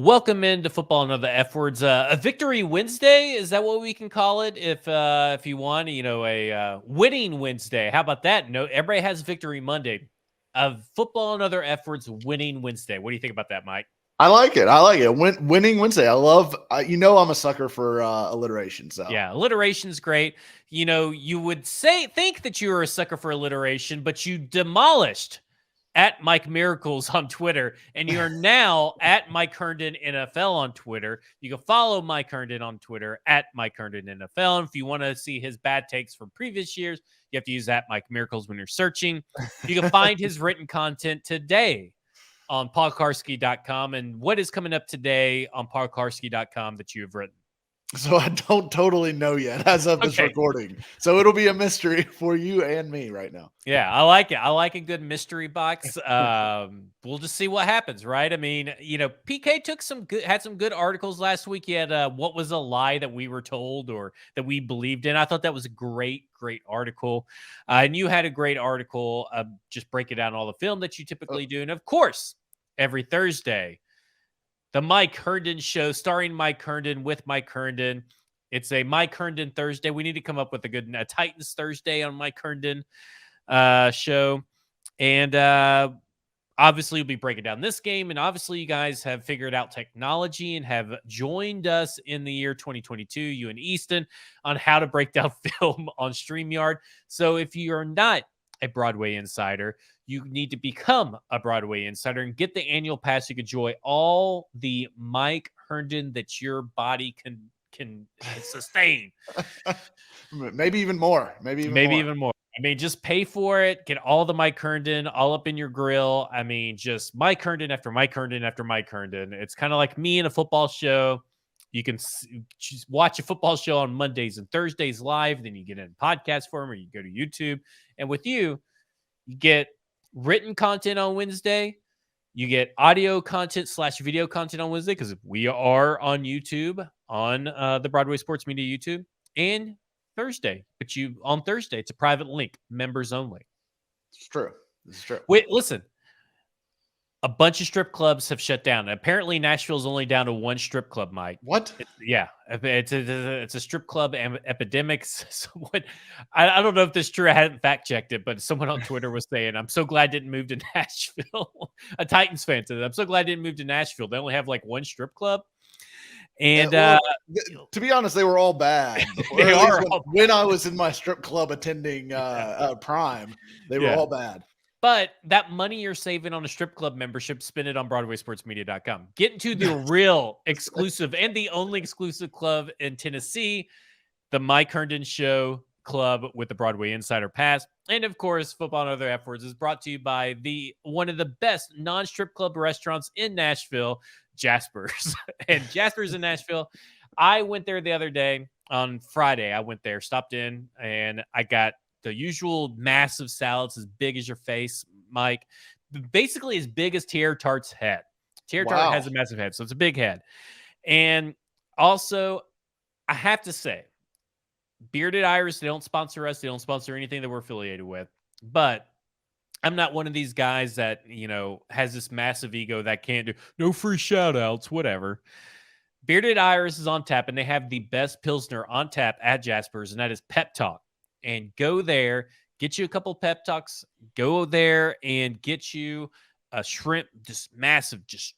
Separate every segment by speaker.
Speaker 1: Welcome into football and other F words. A victory Wednesday, is that what we can call it? If you want, a winning Wednesday. How about that? No, everybody has victory Monday. Football and other F words, winning Wednesday. What do you think about that, Mike?
Speaker 2: I like it. I like it. Winning Wednesday. I love. I'm a sucker for alliteration. So
Speaker 1: Yeah, alliteration's great. You would think that you were a sucker for alliteration, but you demolished at Mike Miracles on Twitter, and you are now at Mike Herndon NFL on Twitter. You can follow Mike Herndon on Twitter at Mike Herndon NFL. And if you want to see his bad takes from previous years, you have to use at Mike Miracles when you're searching. You can find his written content today on paulkarski.com. And what is coming up today on paulkarski.com that you have written?
Speaker 2: So I don't totally know yet as of this recording. So it'll be a mystery for you and me right now.
Speaker 1: Yeah, I like it. I like a good mystery box. We'll just see what happens, right? I mean, PK had some good articles last week. He had what was a lie that we were told or that we believed in. I thought that was a great article. And you had a great article just breaking down all the film that you typically do. And of course, every Thursday, the Mike Herndon Show, starring Mike Herndon with Mike Herndon. It's a Mike Herndon Thursday. We need to come up with a Titans Thursday on Mike Herndon show. And obviously, we'll be breaking down this game. And obviously, you guys have figured out technology and have joined us in the year 2022, you and Easton, on how to break down film on StreamYard. So if you're not a Broadway Insider, you need to become a Broadway Insider and get the annual pass. You can enjoy all the Mike Herndon that your body can sustain.
Speaker 2: Maybe even more. Maybe
Speaker 1: even more. I mean, just pay for it. Get all the Mike Herndon all up in your grill. I mean, just Mike Herndon after Mike Herndon after Mike Herndon. It's kind of like me in a football show. You can just watch a football show on Mondays and Thursdays live. Then you get in podcast form or you go to YouTube. And with you get written content on Wednesday. You get audio content / video content on Wednesday because we are on YouTube, on the Broadway Sports Media YouTube, and Thursday. But on Thursday, it's a private link, members only.
Speaker 2: It's true. This is true.
Speaker 1: Wait, listen. A bunch of strip clubs have shut down. Apparently, Nashville's only down to one strip club, Mike.
Speaker 2: What?
Speaker 1: It's a strip club epidemic. Someone, I don't know if this is true. I hadn't fact checked it, but someone on Twitter was saying, "I'm so glad I didn't move to Nashville." A Titans fan said, "I'm so glad I didn't move to Nashville. They only have like one strip club." And
Speaker 2: to be honest, they were all bad. When I was in my strip club attending Prime, they were all bad.
Speaker 1: But that money you're saving on a strip club membership, spend it on BroadwaySportsMedia.com. Get into the real exclusive and the only exclusive club in Tennessee, the Mike Herndon Show Club with the Broadway Insider Pass. And of course, Football and Other F Words is brought to you by one of the best non-strip club restaurants in Nashville, Jasper's. And Jasper's in Nashville. I went there the other day on Friday. I went there, stopped in, and I got the usual massive salads as big as your face, Mike. Basically as big as Tierra Tart's head. Tierra Tart has a massive head, so it's a big head. And also, I have to say, Bearded Iris, they don't sponsor us. They don't sponsor anything that we're affiliated with. But I'm not one of these guys that, has this massive ego that can't do no free shout-outs, whatever. Bearded Iris is on tap, and they have the best Pilsner on tap at Jasper's, and that is Pep Talk. And go there, get you a couple pep talks, go there and get you a shrimp, just massive, just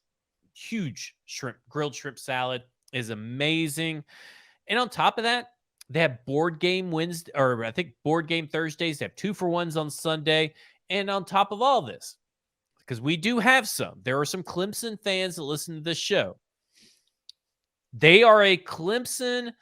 Speaker 1: huge shrimp, grilled shrimp salad is amazing. And on top of that, they have board game Wednesday, or I think board game Thursdays. They have 2-for-1s on Sunday. And on top of all this, because we do have there are some Clemson fans that listen to this show. They are a Clemson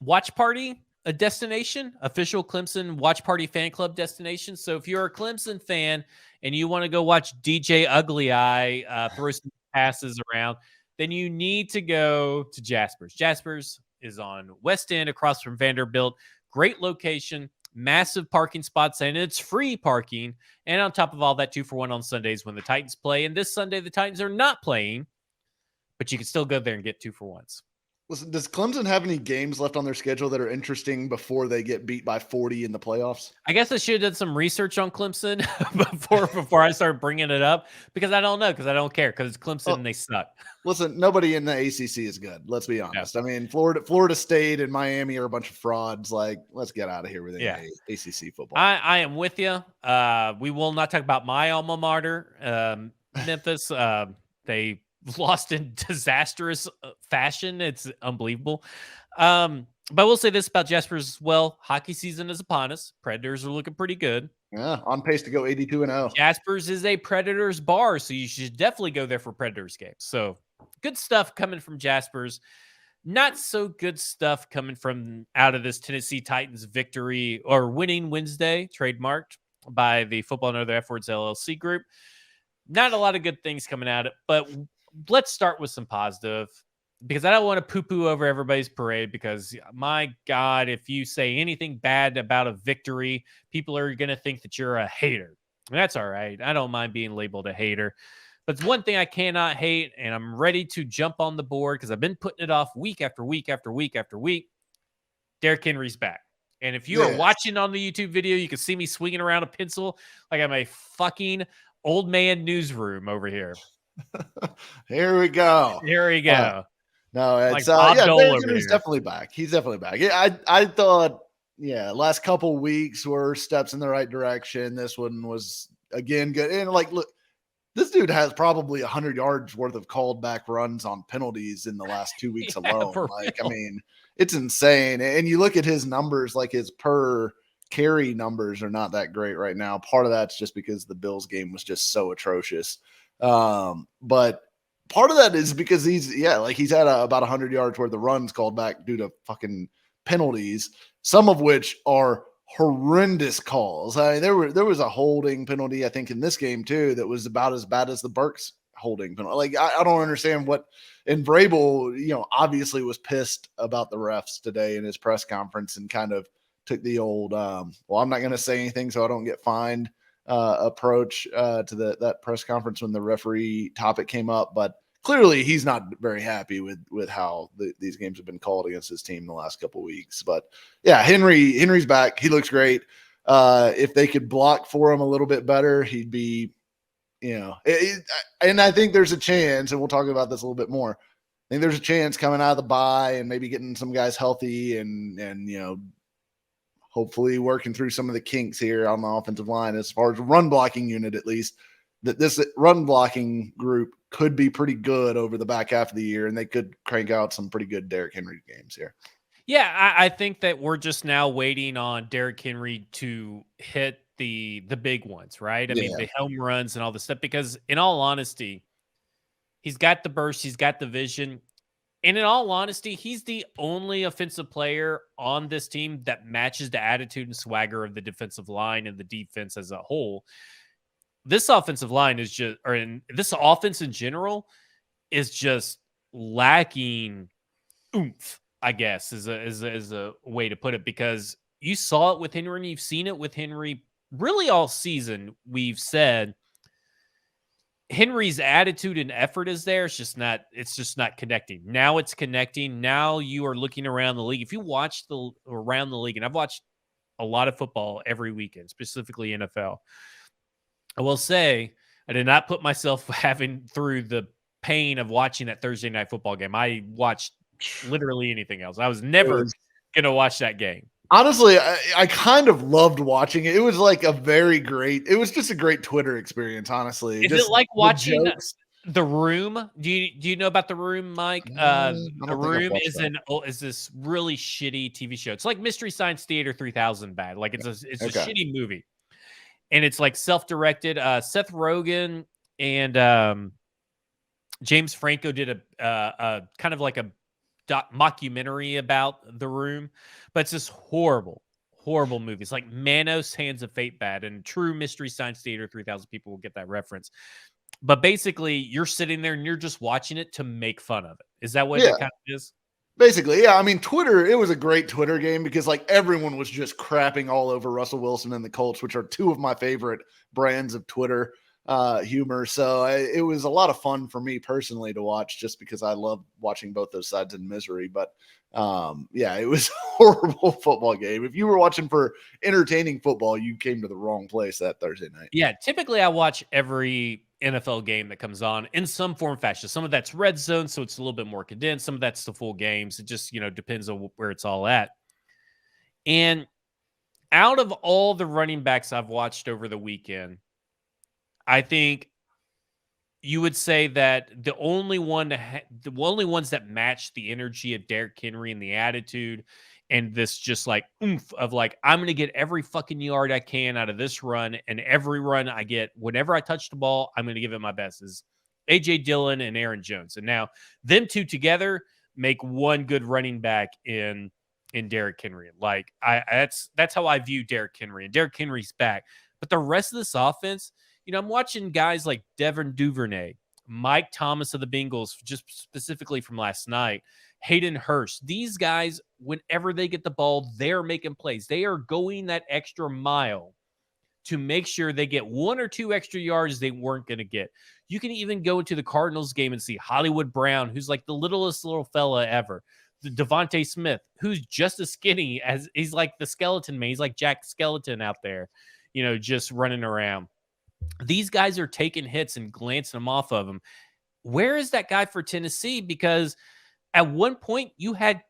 Speaker 1: watch party. A destination, official Clemson watch party fan club destination. So if you're a Clemson fan and you want to go watch DJ Ugly Eye throw some passes around, then you need to go to Jasper's. Jasper's is on West End across from Vanderbilt. Great location, massive parking spots, and it's free parking. And on top of all that, 2-for-1 on Sundays when the Titans play. And this Sunday, the Titans are not playing, but you can still go there and get 2-for-1s.
Speaker 2: Listen, does Clemson have any games left on their schedule that are interesting before they get beat by 40 in the playoffs?
Speaker 1: I guess I should have done some research on Clemson before I start bringing it up, because I don't know, because I don't care, because it's Clemson and they suck.
Speaker 2: Listen, nobody in the ACC is good. Let's be honest. I mean, Florida State and Miami are a bunch of frauds. Like, let's get out of here with ACC football.
Speaker 1: I am with you. We will not talk about my alma mater, Memphis. They lost in disastrous fashion. It's unbelievable. But I will say this about Jaspers as well. Hockey season is upon us. Predators are looking pretty good.
Speaker 2: Yeah, on pace to go 82-0.
Speaker 1: Jaspers is a Predators bar, so you should definitely go there for Predators games. So good stuff coming from Jaspers. Not so good stuff coming from out of this Tennessee Titans victory or winning Wednesday, trademarked by the Football and Other F Words LLC group. Not a lot of good things coming out of it, but let's start with some positive, because I don't want to poo-poo over everybody's parade, because my God, if you say anything bad about a victory, people are going to think that you're a hater. And that's all right. I don't mind being labeled a hater. But it's one thing I cannot hate, and I'm ready to jump on the board because I've been putting it off week after week after week after week. Derrick Henry's back. And if you are watching on the YouTube video, you can see me swinging around a pencil like I'm a fucking old man newsroom over here.
Speaker 2: Here we go.
Speaker 1: Here we go.
Speaker 2: No, it's
Speaker 1: like
Speaker 2: Derrick Henry's definitely back. He's definitely back. Yeah, I thought, last couple weeks were steps in the right direction. This one was again good. And like, look, this dude has probably 100 yards worth of called back runs on penalties in the last 2 weeks alone. Like, I mean, it's insane. And you look at his numbers, like his per carry numbers are not that great right now. Part of that's just because the Bills game was just so atrocious. But part of that is because he's had about 100 yards worth of runs called back due to fucking penalties, some of which are horrendous calls. I mean, there was a holding penalty, I think, in this game too, that was about as bad as the Burks holding penalty. Like, I don't understand what. And Vrabel, obviously was pissed about the refs today in his press conference and kind of took the old, I'm not going to say anything so I don't get fined approach to that press conference when the referee topic came up. But clearly he's not very happy with how these games have been called against his team the last couple of weeks. But yeah, Henry's back. He looks great. If they could block for him a little bit better, he'd be, and I think there's a chance, and we'll talk about this a little bit more. I think there's a chance coming out of the bye and maybe getting some guys healthy and hopefully working through some of the kinks here on the offensive line as far as run blocking unit, at least, that this run blocking group could be pretty good over the back half of the year, and they could crank out some pretty good Derrick Henry games here.
Speaker 1: Yeah, I think that we're just now waiting on Derrick Henry to hit the big ones, right? I mean, the home runs and all this stuff, because in all honesty, he's got the burst, he's got the vision. And in all honesty, he's the only offensive player on this team that matches the attitude and swagger of the defensive line and the defense as a whole. This offensive line is just, this offense in general is just lacking oomph, I guess, is a way to put it, because you saw it with Henry and you've seen it with Henry really all season. We've said Henry's attitude and effort is there. It's just not connecting. Now it's connecting. Now you are looking around the league. If you watch around the league, and I've watched a lot of football every weekend, specifically NFL, I will say I did not put myself having through the pain of watching that Thursday night football game. I watched literally anything else. I was never going to watch that game.
Speaker 2: Honestly, I kind of loved watching it. It was like it was just a great Twitter experience, honestly.
Speaker 1: Is it like watching The Room? Do you know about The Room, Mike? The Room is this really shitty TV show. It's like Mystery Science Theater 3000 bad. Like it's a shitty movie. And it's like self-directed. Seth Rogen and James Franco did a kind of like a mockumentary about The Room, but it's this horrible movie. It's like Manos, Hands of Fate bad, and true Mystery Science Theater 3000 people will get that reference. But basically, you're sitting there and you're just watching it to make fun of it. Is that what it kind of is?
Speaker 2: Basically, yeah. I mean, Twitter, it was a great Twitter game because like everyone was just crapping all over Russell Wilson and the Colts, which are two of my favorite brands of Twitter. humor. So it was a lot of fun for me personally to watch, just because I love watching both those sides in misery. But yeah, it was a horrible football game. If you were watching for entertaining football, you came to the wrong place that Thursday night.
Speaker 1: Yeah, typically I watch every NFL game that comes on in some form or fashion. Some of that's red zone, so it's a little bit more condensed. Some of that's the full games. It just, depends on where it's all at. And out of all the running backs I've watched over the weekend, I think you would say that the only ones that match the energy of Derrick Henry and the attitude and this just like oomph of like, I'm going to get every fucking yard I can out of this run, and every run I get, whenever I touch the ball, I'm going to give it my best, is AJ Dillon and Aaron Jones. And now them two together make one good running back in Derrick Henry. Like that's how I view Derrick Henry, and Derrick Henry's back. But the rest of this offense, I'm watching guys like Devin Duvernay, Mike Thomas of the Bengals, just specifically from last night, Hayden Hurst. These guys, whenever they get the ball, they're making plays. They are going that extra mile to make sure they get 1 or 2 extra yards they weren't going to get. You can even go into the Cardinals game and see Hollywood Brown, who's like the littlest little fella ever. The Devontae Smith, who's just as skinny as he's like the skeleton man. He's like Jack Skeleton out there, just running around. These guys are taking hits and glancing them off of them. Where is that guy for Tennessee? Because at one point you had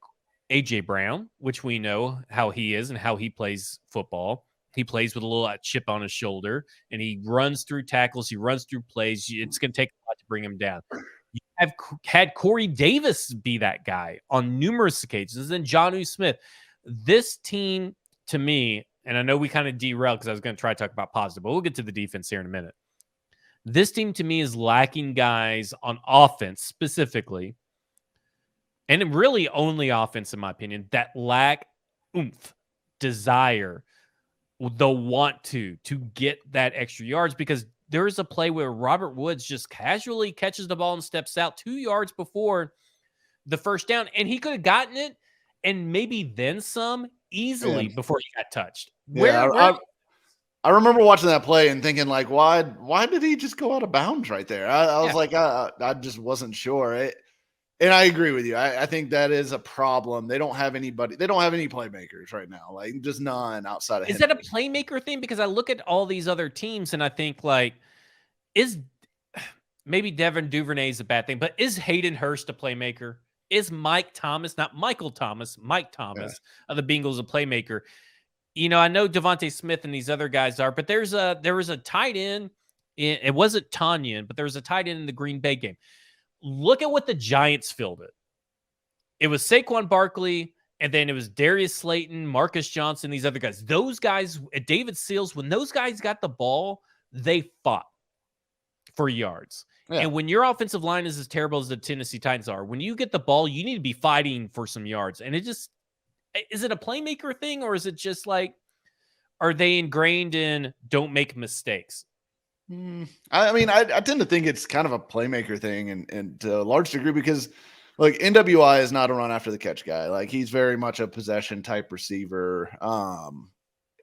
Speaker 1: A.J. Brown, which we know how he is and how he plays football. He plays with a little chip on his shoulder, and he runs through tackles. He runs through plays. It's going to take a lot to bring him down. You have had Corey Davis be that guy on numerous occasions, and Jonnu Smith. This team, to me, and I know we kind of derailed because I was going to try to talk about positive, but we'll get to the defense here in a minute. This team, to me, is lacking guys on offense specifically, and really only offense, in my opinion, that lack oomph, desire, the want to get that extra yards. Because there is a play where Robert Woods just casually catches the ball and steps out 2 yards before the first down, and he could have gotten it and maybe then some easily before he got touched.
Speaker 2: I remember watching that play and thinking, like, why did he just go out of bounds right there? I was like, I just wasn't sure. And I agree with you. I think that is a problem. They don't have anybody. They don't have any playmakers right now. Like, just none outside of
Speaker 1: Is
Speaker 2: Henry.
Speaker 1: that a playmaker thing? Because I look at all these other teams and I think, like, maybe Devin Duvernay is a bad thing, but is Hayden Hurst a playmaker? Is Mike Thomas, not Michael Thomas, Mike Thomas of the Bengals a playmaker? I know Devontae Smith and these other guys are, but there was a tight end. It wasn't Tanyan, but there was a tight end in the Green Bay game. Look at what the Giants fielded. It was Saquon Barkley, and then it was Darius Slayton, Marcus Johnson, these other guys. Those guys, David Seals, when those guys got the ball, they fought for yards. Yeah. And when your offensive line is as terrible as the Tennessee Titans are, when you get the ball, you need to be fighting for some yards. And is it a playmaker thing, or is it just like, are they ingrained in don't make mistakes?
Speaker 2: I mean, I tend to think it's kind of a playmaker thing, and to a large degree, because like NWI is not a run after the catch guy. Like, he's very much a possession type receiver.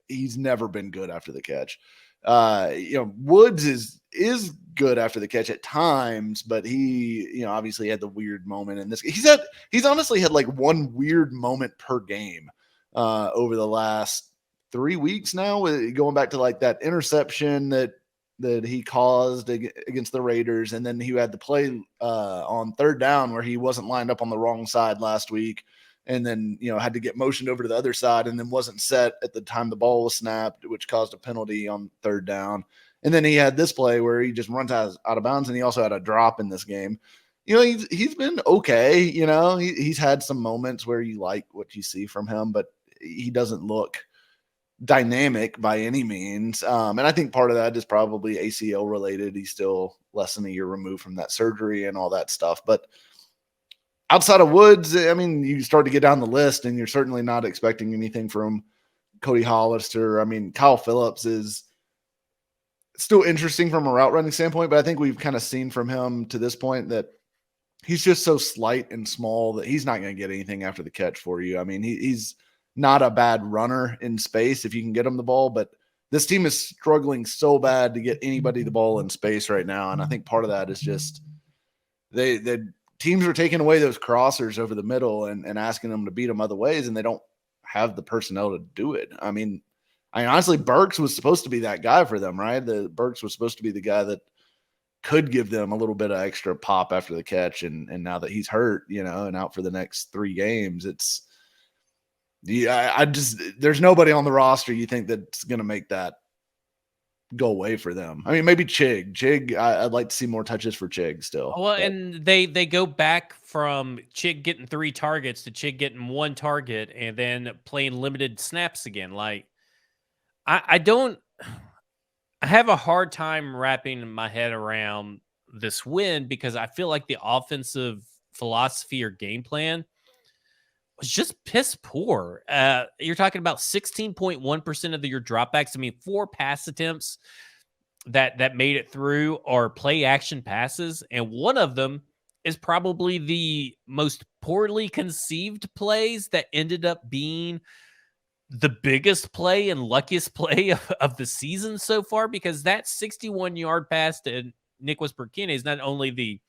Speaker 2: He's never been good after the catch. Woods is good after the catch at times, but he, obviously had the weird moment in this. He's honestly had like one weird moment per game over the last 3 weeks now, going back to like that interception that he caused against the Raiders. And then he had the play on third down where he wasn't lined up on the wrong side last week. And then, had to get motioned over to the other side and then wasn't set at the time the ball was snapped, which caused a penalty on third down. And then he had this play where he just runs out of bounds, and he also had a drop in this game. He's been okay. He's had some moments where you like what you see from him, but he doesn't look dynamic by any means. And I think part of that is probably ACL related. He's still less than a year removed from that surgery and all that stuff. But outside of Woods, I mean, you start to get down the list, and you're certainly not expecting anything from Cody Hollister. I mean, Kyle Phillips is still interesting from a route running standpoint, but I think we've kind of seen from him to this point that he's just so slight and small that he's not going to get anything after the catch for you. I mean, he's not a bad runner in space if you can get him the ball, but this team is struggling so bad to get anybody the ball in space right now. And I think part of that is just the teams are taking away those crossers over the middle and asking them to beat them other ways, and they don't have the personnel to do it. I mean, honestly, Burks was supposed to be that guy for them, right? Burks was supposed to be the guy that could give them a little bit of extra pop after the catch. And now that he's hurt, and out for the next 3 games, there's nobody on the roster you think that's going to make that go away for them. I mean, maybe Chig. I'd like to see more touches for Chig still.
Speaker 1: Well, and they go back from Chig getting 3 targets to Chig getting 1 target and then playing limited snaps again. Like, I have a hard time wrapping my head around this win because I feel like the offensive philosophy or game plan was just piss poor. You're talking about 16.1% of your dropbacks. I mean, 4 pass attempts that made it through are play action passes, and one of them is probably the most poorly conceived plays that ended up being the biggest play and luckiest play of the season so far, because that 61-yard pass to Nicholas Burkina is not only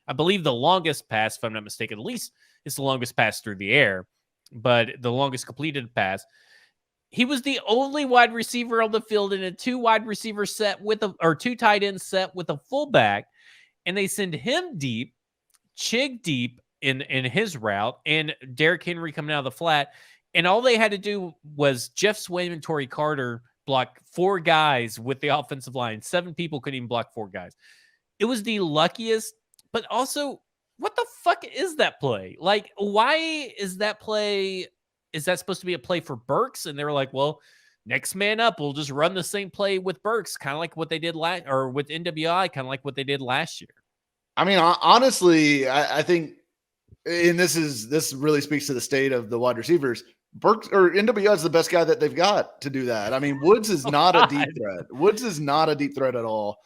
Speaker 1: I believe the longest pass, if I'm not mistaken, at least it's the longest pass through the air, but the longest completed pass. He was the only wide receiver on the field in a 2 wide receiver set or 2 tight end set with a fullback, and they send him deep, Chig deep in his route, and Derrick Henry coming out of the flat. And all they had to do was Jeff Swaim and Torrey Carter block 4 guys with the offensive line. 7 people couldn't even block 4 guys. It was the luckiest, but also, what the fuck is that play? Like, why is that play? Is that supposed to be a play for Burks? And they were like, well, next man up, we'll just run the same play with Burks, kind of like what they did or with NWI, kind of like what they did last year.
Speaker 2: I mean, honestly, I think, and this really speaks to the state of the wide receivers. Burks or NWI is the best guy that they've got to do that. I mean, Woods is not a deep threat. Woods is not a deep threat at all.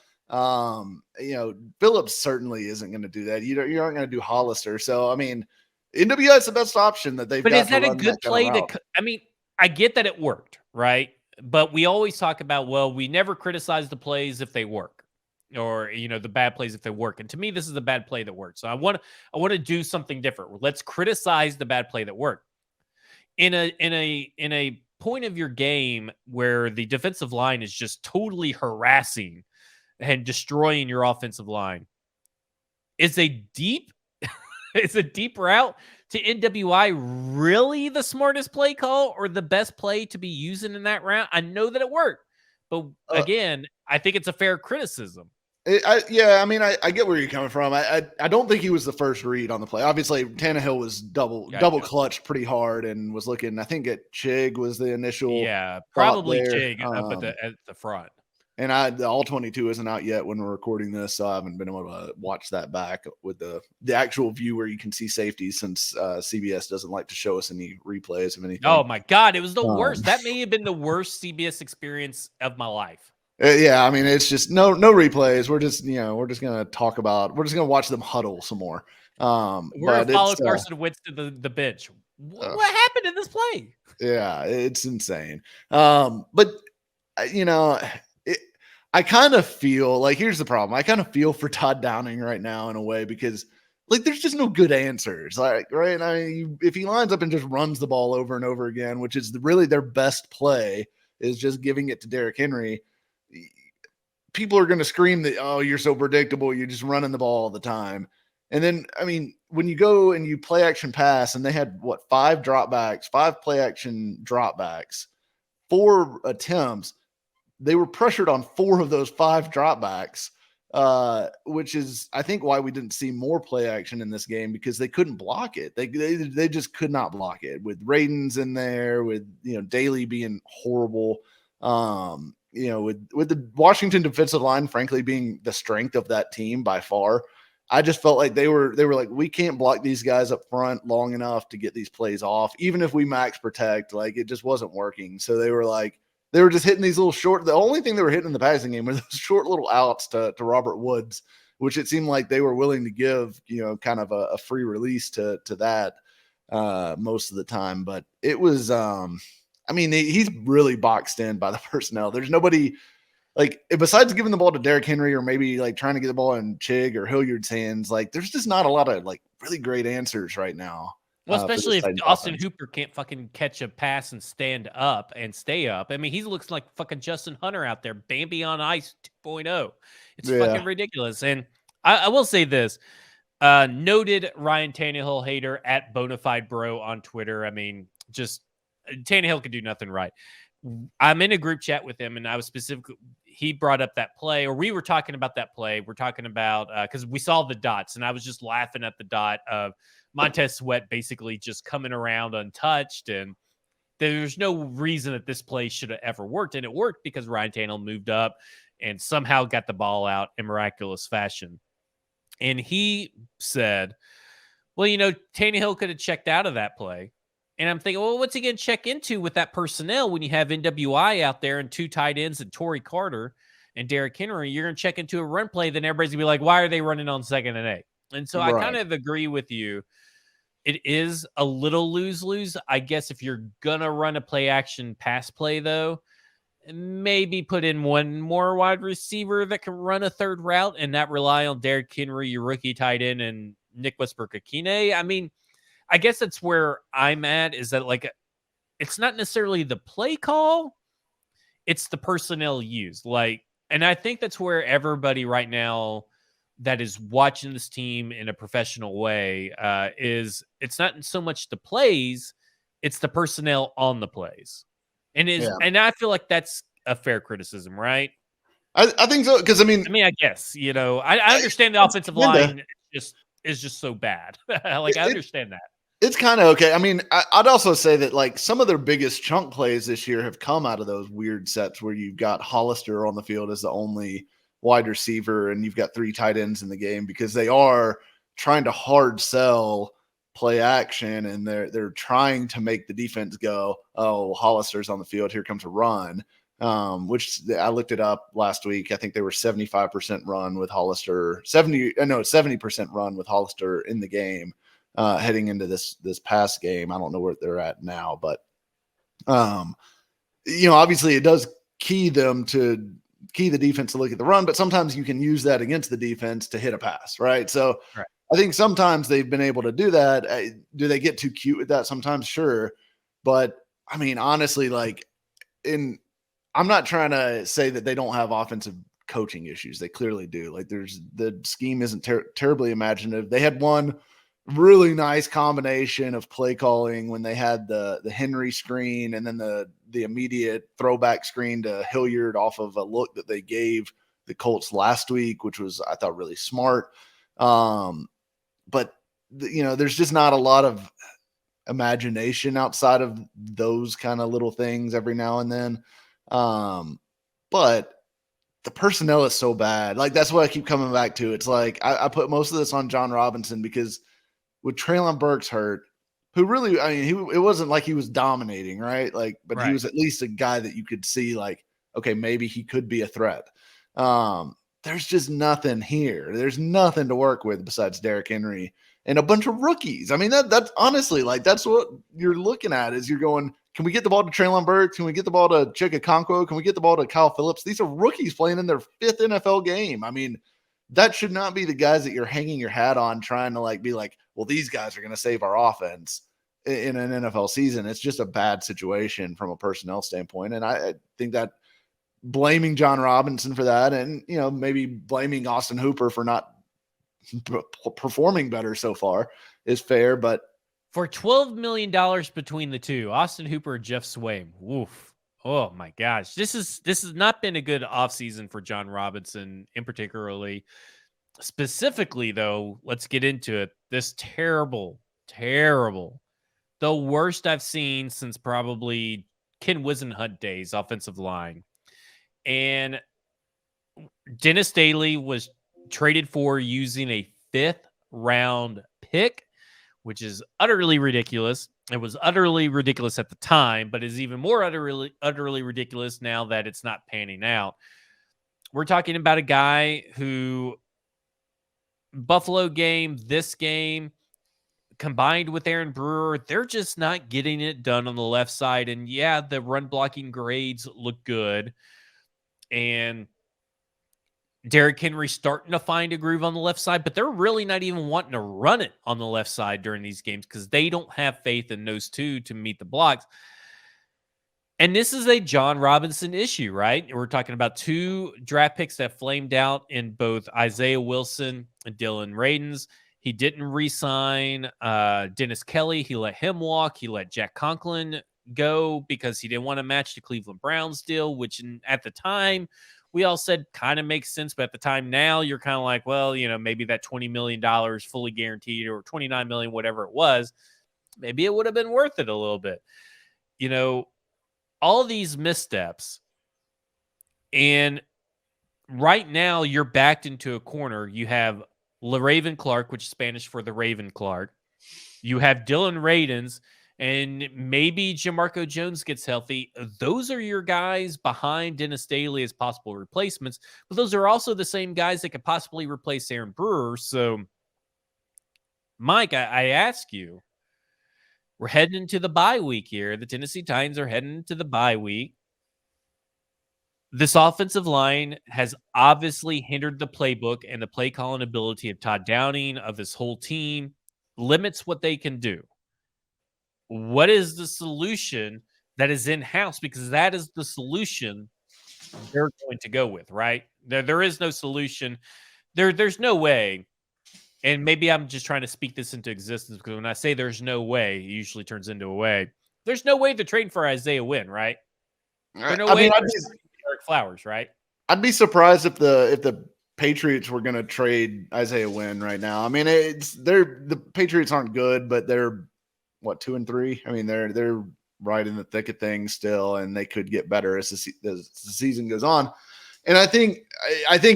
Speaker 2: Phillips certainly isn't going to do that. You aren't going to do Hollister. So, I mean, NWI is the best option that they've got.
Speaker 1: But is that a good play? I mean, I get that it worked, right? But we always talk about, well, we never criticize the plays if they work, or the bad plays if they work. And to me, this is a bad play that worked. So I want to do something different. Let's criticize the bad play that worked. In a point of your game where the defensive line is just totally harassing and destroying your offensive line, is a deep route to NWI really the smartest play call or the best play to be using in that route? I know that it worked, but again, I think it's a fair criticism.
Speaker 2: I get where you're coming from. I don't think he was the first read on the play. Obviously, Tannehill was double clutched pretty hard and was looking. I think Chig was the initial.
Speaker 1: Yeah, probably Chig up at the front.
Speaker 2: And the All 22 isn't out yet when we're recording this, so I haven't been able to watch that back with the actual view where you can see safeties, since CBS doesn't like to show us any replays of anything.
Speaker 1: Oh my God, it was the worst. That may have been the worst CBS experience of my life.
Speaker 2: Yeah, I mean, it's just no replays. We're just gonna watch them huddle some more.
Speaker 1: We're gonna follow Carson Wentz to the bench. What happened in this play?
Speaker 2: Yeah, it's insane. But I kind of feel like, here's the problem. I kind of feel for Todd Downing right now in a way, because there's just no good answers. Right? I mean, if he lines up and just runs the ball over and over again, which is really their best play, is just giving it to Derrick Henry, people are going to scream that, oh, you're so predictable, you're just running the ball all the time. And then, I mean, when you go and you play action pass, and they had 5 play action dropbacks, 4 attempts, they were pressured on 4 of those 5 dropbacks, which is, I think, why we didn't see more play action in this game, because they couldn't block it. They just could not block it, with Radens in there, with Daly being horrible. With the Washington defensive line, frankly, being the strength of that team by far, I just felt like they were like, we can't block these guys up front long enough to get these plays off. Even if we max protect, it just wasn't working. So they were just hitting these little short. The only thing they were hitting in the passing game were those short little outs to Robert Woods, which it seemed like they were willing to give, kind of a free release to that most of the time. But it was, I mean, he's really boxed in by the personnel. There's nobody like besides giving the ball to Derrick Henry or maybe like trying to get the ball in Chig or Hilliard's hands. Like, there's just not a lot of like really great answers right now.
Speaker 1: Well,
Speaker 2: For
Speaker 1: especially
Speaker 2: this
Speaker 1: if
Speaker 2: Titans
Speaker 1: Austin
Speaker 2: offense.
Speaker 1: Hooper can't fucking catch a pass and stand up and stay up. I mean, he looks like fucking Justin Hunter out there, Bambi on Ice 2.0. It's
Speaker 2: Yeah,
Speaker 1: fucking ridiculous. And I will say this. Noted Ryan Tannehill hater at Bonafide Bro on Twitter. I mean, just Tannehill could do nothing right. I'm in a group chat with him, and I was specifically, he brought up that play, or we were talking about that play. We're talking about, because we saw the dots, and I was just laughing at the dot of Montez Sweat basically just coming around untouched. And there's no reason that this play should have ever worked. And it worked because Ryan Tannehill moved up and somehow got the ball out in miraculous fashion. And he said, well, Tannehill could have checked out of that play. And I'm thinking, well, what's he going to check into with that personnel when you have NWI out there and 2 tight ends and Torrey Carter and Derrick Henry? You're going to check into a run play, then everybody's going to be like, why are they running on 2nd and 8? And so I kind
Speaker 2: right.
Speaker 1: of agree with you. It is a little lose-lose. I guess if you're going to run a play action pass play, though, maybe put in one more wide receiver that can run a third route and not rely on Derrick Henry, your rookie tight end, and Nick Westbrook-Akine. I mean, I guess that's where I'm at, is that like it's not necessarily the play call, it's the personnel used. Like, and I think that's where everybody right now that is watching this team in a professional way is it's not so much the plays, it's the personnel on the plays.
Speaker 2: Yeah,
Speaker 1: And I feel like that's a fair criticism, right?
Speaker 2: I think so because I mean,
Speaker 1: I guess, I understand the offensive
Speaker 2: kinda,
Speaker 1: line is just so bad. Like, I understand that.
Speaker 2: it's kind of okay. I mean, I'd also say that like some of their biggest chunk plays this year have come out of those weird sets where you've got Hollister on the field as the only wide receiver and you've got 3 tight ends in the game because they are trying to hard sell play action and they're trying to make the defense go, oh, Hollister's on the field, here comes a run. Which I looked it up last week. I think they were 75% run with Hollister, 70% run with Hollister in the game. Heading into this past game. I don't know where they're at now, but obviously it does key the defense to look at the run, but sometimes you can use that against the defense to hit a pass, right? So
Speaker 1: Right.
Speaker 2: I think sometimes they've been able to do that. Do they get too cute with that sometimes? Sure. But I mean, honestly, like I'm not trying to say that they don't have offensive coaching issues. They clearly do. Like the scheme isn't terribly imaginative. They had one really nice combination of play calling when they had the Henry screen and then the immediate throwback screen to Hilliard off of a look that they gave the Colts last week, which was, I thought, really smart. But there's just not a lot of imagination outside of those kind of little things every now and then. But the personnel is so bad. Like, that's what I keep coming back to. It's like I put most of this on John Robinson because with Treylon Burks hurt, who really, I mean, it wasn't like he was dominating, right? Like, but he
Speaker 1: Right.
Speaker 2: was at least a guy that you could see, like, okay, maybe he could be a threat. There's just nothing here. There's nothing to work with besides Derrick Henry and a bunch of rookies. I mean, that's honestly, like, that's what you're looking at is you're going, can we get the ball to Treylon Burks? Can we get the ball to Chig Okonkwo? Can we get the ball to Kyle Phillips? These are rookies playing in their 5th NFL game. I mean, that should not be the guys that you're hanging your hat on trying to like be like, well, these guys are going to save our offense in an NFL season. It's just a bad situation from a personnel standpoint. And I think that blaming John Robinson for that and, maybe blaming Austin Hooper for not performing better so far is fair. But
Speaker 1: For $12 million between the two, Austin Hooper and Jeff Swaim. Woof. Oh my gosh. This has not been a good offseason for John Robinson in particularly. Specifically, though, let's get into it. This terrible, the worst I've seen since probably Ken Wisenhunt days, offensive line. And Dennis Daly was traded for using a 5th round pick, which is utterly ridiculous. It was utterly ridiculous at the time, but is even more utterly ridiculous now that it's not panning out. We're talking about a guy who Buffalo game, this game, combined with Aaron Brewer, they're just not getting it done on the left side. And yeah, the run blocking grades look good. And Derrick Henry starting to find a groove on the left side, but they're really not even wanting to run it on the left side during these games because they don't have faith in those two to meet the blocks. And this is a John Robinson issue, right? We're talking about 2 draft picks that flamed out in both Isaiah Wilson and Dylan Radins. He didn't re-sign Dennis Kelly. He let him walk. He let Jack Conklin go because he didn't want to match the Cleveland Browns deal, which at the time we all said kind of makes sense. But at the time now, you're kind of like, well, maybe that $20 million fully guaranteed or $29 million, whatever it was, maybe it would have been worth it a little bit. All these missteps, and right now you're backed into a corner. You have LaRaven Clark, which is Spanish for the Raven Clark. You have Dylan Radins, and maybe Jamarco Jones gets healthy. Those are your guys behind Dennis Daly as possible replacements, but those are also the same guys that could possibly replace Aaron Brewer. So, Mike, I ask you, we're heading into the bye week here. The Tennessee Titans are heading into the bye week. This offensive line has obviously hindered the playbook and the play calling ability of Todd Downing, of this whole team, limits what they can do. What is the solution that is in-house? Because that is the solution they're going to go with, right? There is no solution. There's no way. And maybe I'm just trying to speak this into existence because when I say there's no way, it usually turns into a way. There's no way to trade for Isaiah Wynn, right? There's no way Eric Flowers, right?
Speaker 2: I'd be surprised if the Patriots were going to trade Isaiah Wynn right now. I mean, the Patriots aren't good, but they're 2-3. I mean, they're right in the thick of things still, and they could get better as the season goes on. And I think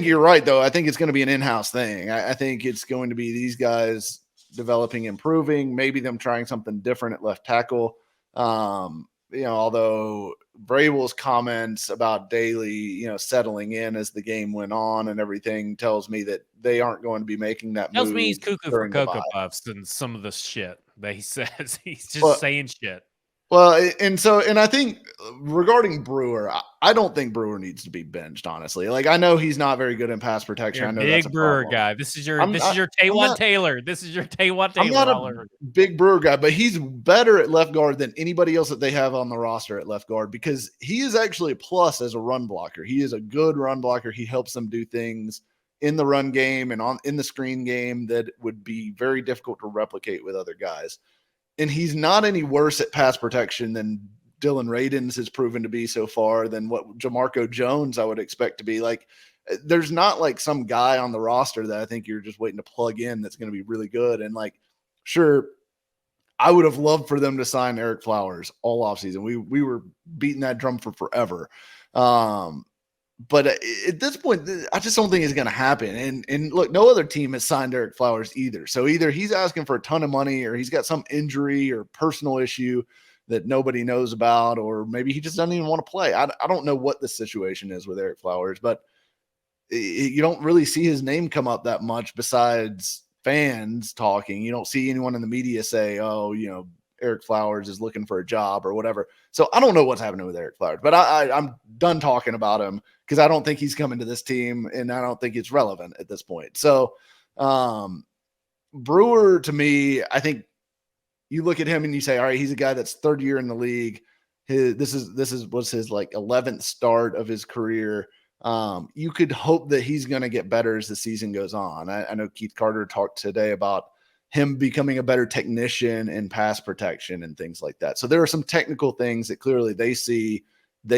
Speaker 2: you're right, though. I think it's going to be an in-house thing. I think it's going to be these guys developing, improving, maybe them trying something different at left tackle. Although Vrabel's comments about Daly, settling in as the game went on and everything tells me that they aren't going to be making that move.
Speaker 1: Tells me he's cuckoo for Cocoa Puffs and some of the shit that he says. He's just saying shit.
Speaker 2: Well, and I think regarding Brewer, I don't think Brewer needs to be benched, honestly. Like, I know he's not very good in pass protection.
Speaker 1: You're
Speaker 2: I know
Speaker 1: big
Speaker 2: that's a
Speaker 1: Brewer
Speaker 2: problem.
Speaker 1: guy. This is your Taywan Taylor. This is your Taywan Taylor.
Speaker 2: I'm not a big Brewer guy, but he's better at left guard than anybody else that they have on the roster at left guard because he is actually a plus as a run blocker. He is a good run blocker. He helps them do things in the run game and in the screen game that would be very difficult to replicate with other guys. And he's not any worse at pass protection than Dylan Radins has proven to be so far, than what Jamarco Jones I would expect to be. Like, there's not like some guy on the roster that I think you're just waiting to plug in that's going to be really good. And like, sure, I would have loved for them to sign Eric Flowers all offseason. We were beating that drum for forever. But at this point, I just don't think it's going to happen. And look, no other team has signed Eric Flowers either. So either he's asking for a ton of money or he's got some injury or personal issue that nobody knows about, or maybe he just doesn't even want to play. I don't know what the situation is with Eric Flowers, but you don't really see his name come up that much besides fans talking. You don't see anyone in the media say, oh, Eric Flowers is looking for a job or whatever. So I don't know what's happening with Eric Flowers, but I'm done talking about him because I don't think he's coming to this team and I don't think it's relevant at this point. So Brewer, to me, I think you look at him and you say, all right, he's a guy that's third year in the league. This was his like 11th start of his career. You could hope that he's going to get better as the season goes on. I know Keith Carter talked today about him becoming a better technician in pass protection and things like that. So there are some technical things that clearly they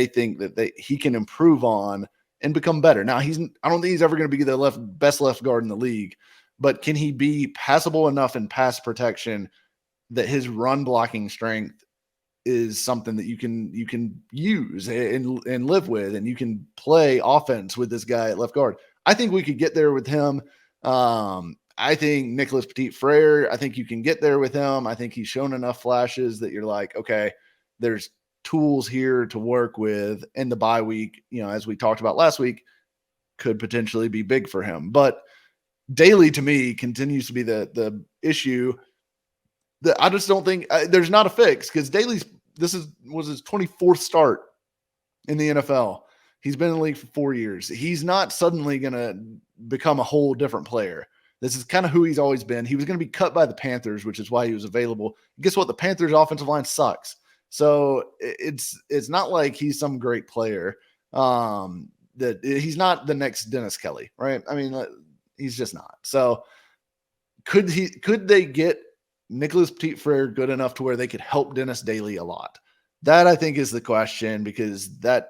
Speaker 2: think that he can improve on and become better. Now I don't think he's ever going to be the best left guard in the league, but can he be passable enough in pass protection that his run blocking strength is something that you can use and live with, and you can play offense with this guy at left guard? I think we could get there with him. I think Nicholas Petit-Frere, I think you can get there with him. I think he's shown enough flashes that you're like, okay, there's tools here to work with. And the bye week, as we talked about last week, could potentially be big for him. But Daly, to me, continues to be the issue. I just don't think there's not a fix because was his 24th start in the NFL. He's been in the league for 4 years. He's not suddenly going to become a whole different player. This is kind of who he's always been. He was going to be cut by the Panthers, which is why he was available. Guess what? The Panthers' offensive line sucks. So it's not like he's some great player. That he's not the next Dennis Kelly, right? I mean, he's just not. So could they get Nicholas Petit-Frere good enough to where they could help Dennis Daly a lot? That I think is the question, because that,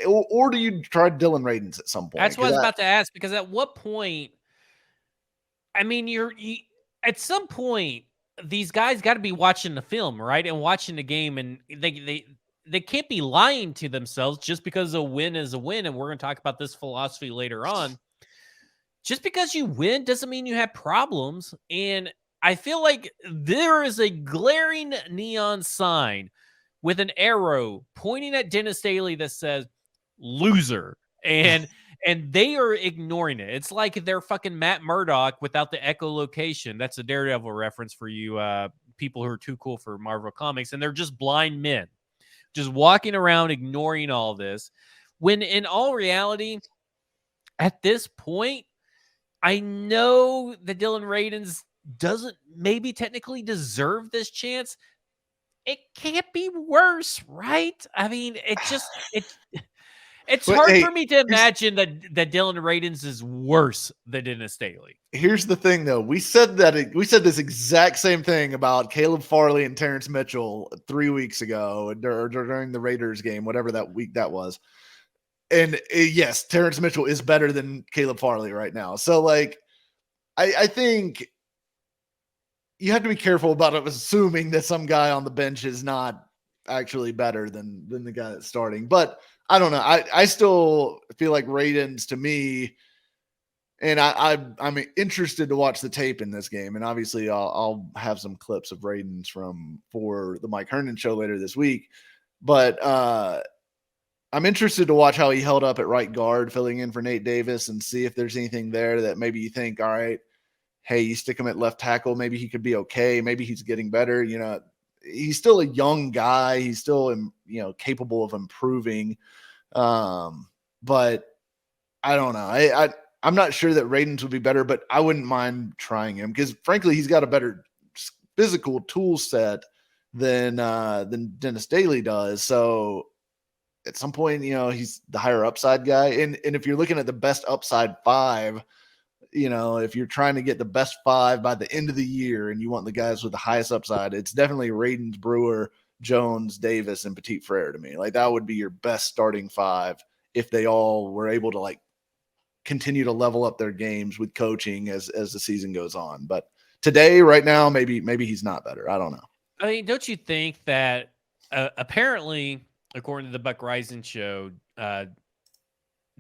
Speaker 2: or do you try Dylan Radins at some point?
Speaker 1: That's what I was about to ask, because at what point, I mean, at some point, these guys got to be watching the film, right? And watching the game, and they can't be lying to themselves just because a win is a win. And we're going to talk about this philosophy later on. Just because you win doesn't mean you have problems. And I feel like there is a glaring neon sign with an arrow pointing at Dennis Daly that says loser. And they are ignoring it. It's like they're fucking Matt Murdock without the echolocation. That's a Daredevil reference for you people who are too cool for Marvel Comics. And they're just blind men, just walking around ignoring all this. When in all reality, at this point, I know that Dylan Radins doesn't maybe technically deserve this chance. It can't be worse, right? I mean, it's hard for me to imagine that Dylan Radins is worse than Dennis Daly.
Speaker 2: Here's the thing, though. We said this exact same thing about Caleb Farley and Terrence Mitchell 3 weeks ago during the Raiders game, whatever that week that was. And yes, Terrence Mitchell is better than Caleb Farley right now. So, like, I think you have to be careful about assuming that some guy on the bench is not actually better than the guy that's starting. But I don't know. I still feel like Radins, to me, and I'm interested to watch the tape in this game. And obviously I'll have some clips of Radins for the Mike Herndon show later this week. But I'm interested to watch how he held up at right guard, filling in for Nate Davis, and see if there's anything there that maybe you think, all right, hey, you stick him at left tackle, maybe he could be okay. Maybe he's getting better. You know, he's still a young guy. He's still, capable of improving. But I don't know. I'm not sure that Radins would be better, but I wouldn't mind trying him because, frankly, he's got a better physical tool set than Dennis Daly does. So at some point, he's the higher upside guy. And if you're looking at the best upside 5, if you're trying to get the best 5 by the end of the year and you want the guys with the highest upside, it's definitely Radins, Brewer, Jones, Davis, and Petit-Frere to me. Like, that would be your best starting 5 if they all were able to, like, continue to level up their games with coaching as the season goes on. But today, right now, maybe he's not better. I don't know.
Speaker 1: I mean, don't you think that apparently, according to the Buck Rising show,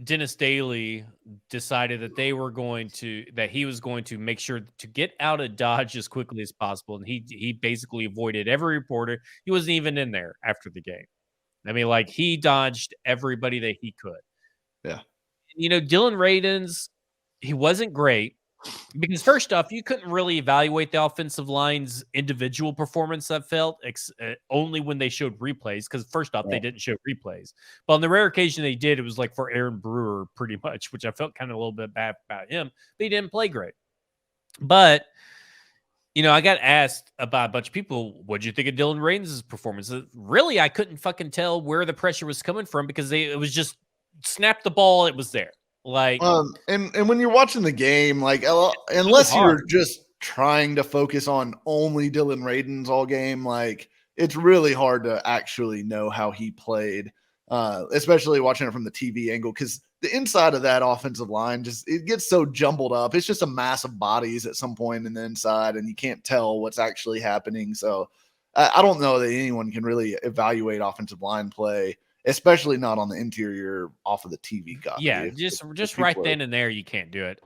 Speaker 1: Dennis Daly decided that he was going to make sure to get out of Dodge as quickly as possible. And he basically avoided every reporter. He wasn't even in there after the game. I mean, like, he dodged everybody that he could.
Speaker 2: Yeah.
Speaker 1: Dylan Radins, he wasn't great because, first off, you couldn't really evaluate the offensive line's individual performance, that felt only when they showed replays. Because first off, They didn't show replays, but on the rare occasion they did, it was like for Aaron Brewer pretty much, which I felt kind of a little bit bad about him, but he didn't play great. But I got asked about a bunch of people, what'd you think of Dylan Radins' performance? Really, I couldn't fucking tell where the pressure was coming from because it was just snap the ball, it was there. Like,
Speaker 2: and when you're watching the game, like, unless you're just trying to focus on only Dylan Radins all game, like, it's really hard to actually know how he played, especially watching it from the TV angle, because the inside of that offensive line it gets so jumbled up. It's just a mass of bodies at some point in the inside, and you can't tell what's actually happening. So I don't know that anyone can really evaluate offensive line play, especially not on the interior off of the TV copy.
Speaker 1: Yeah, just right then and there, you can't do it.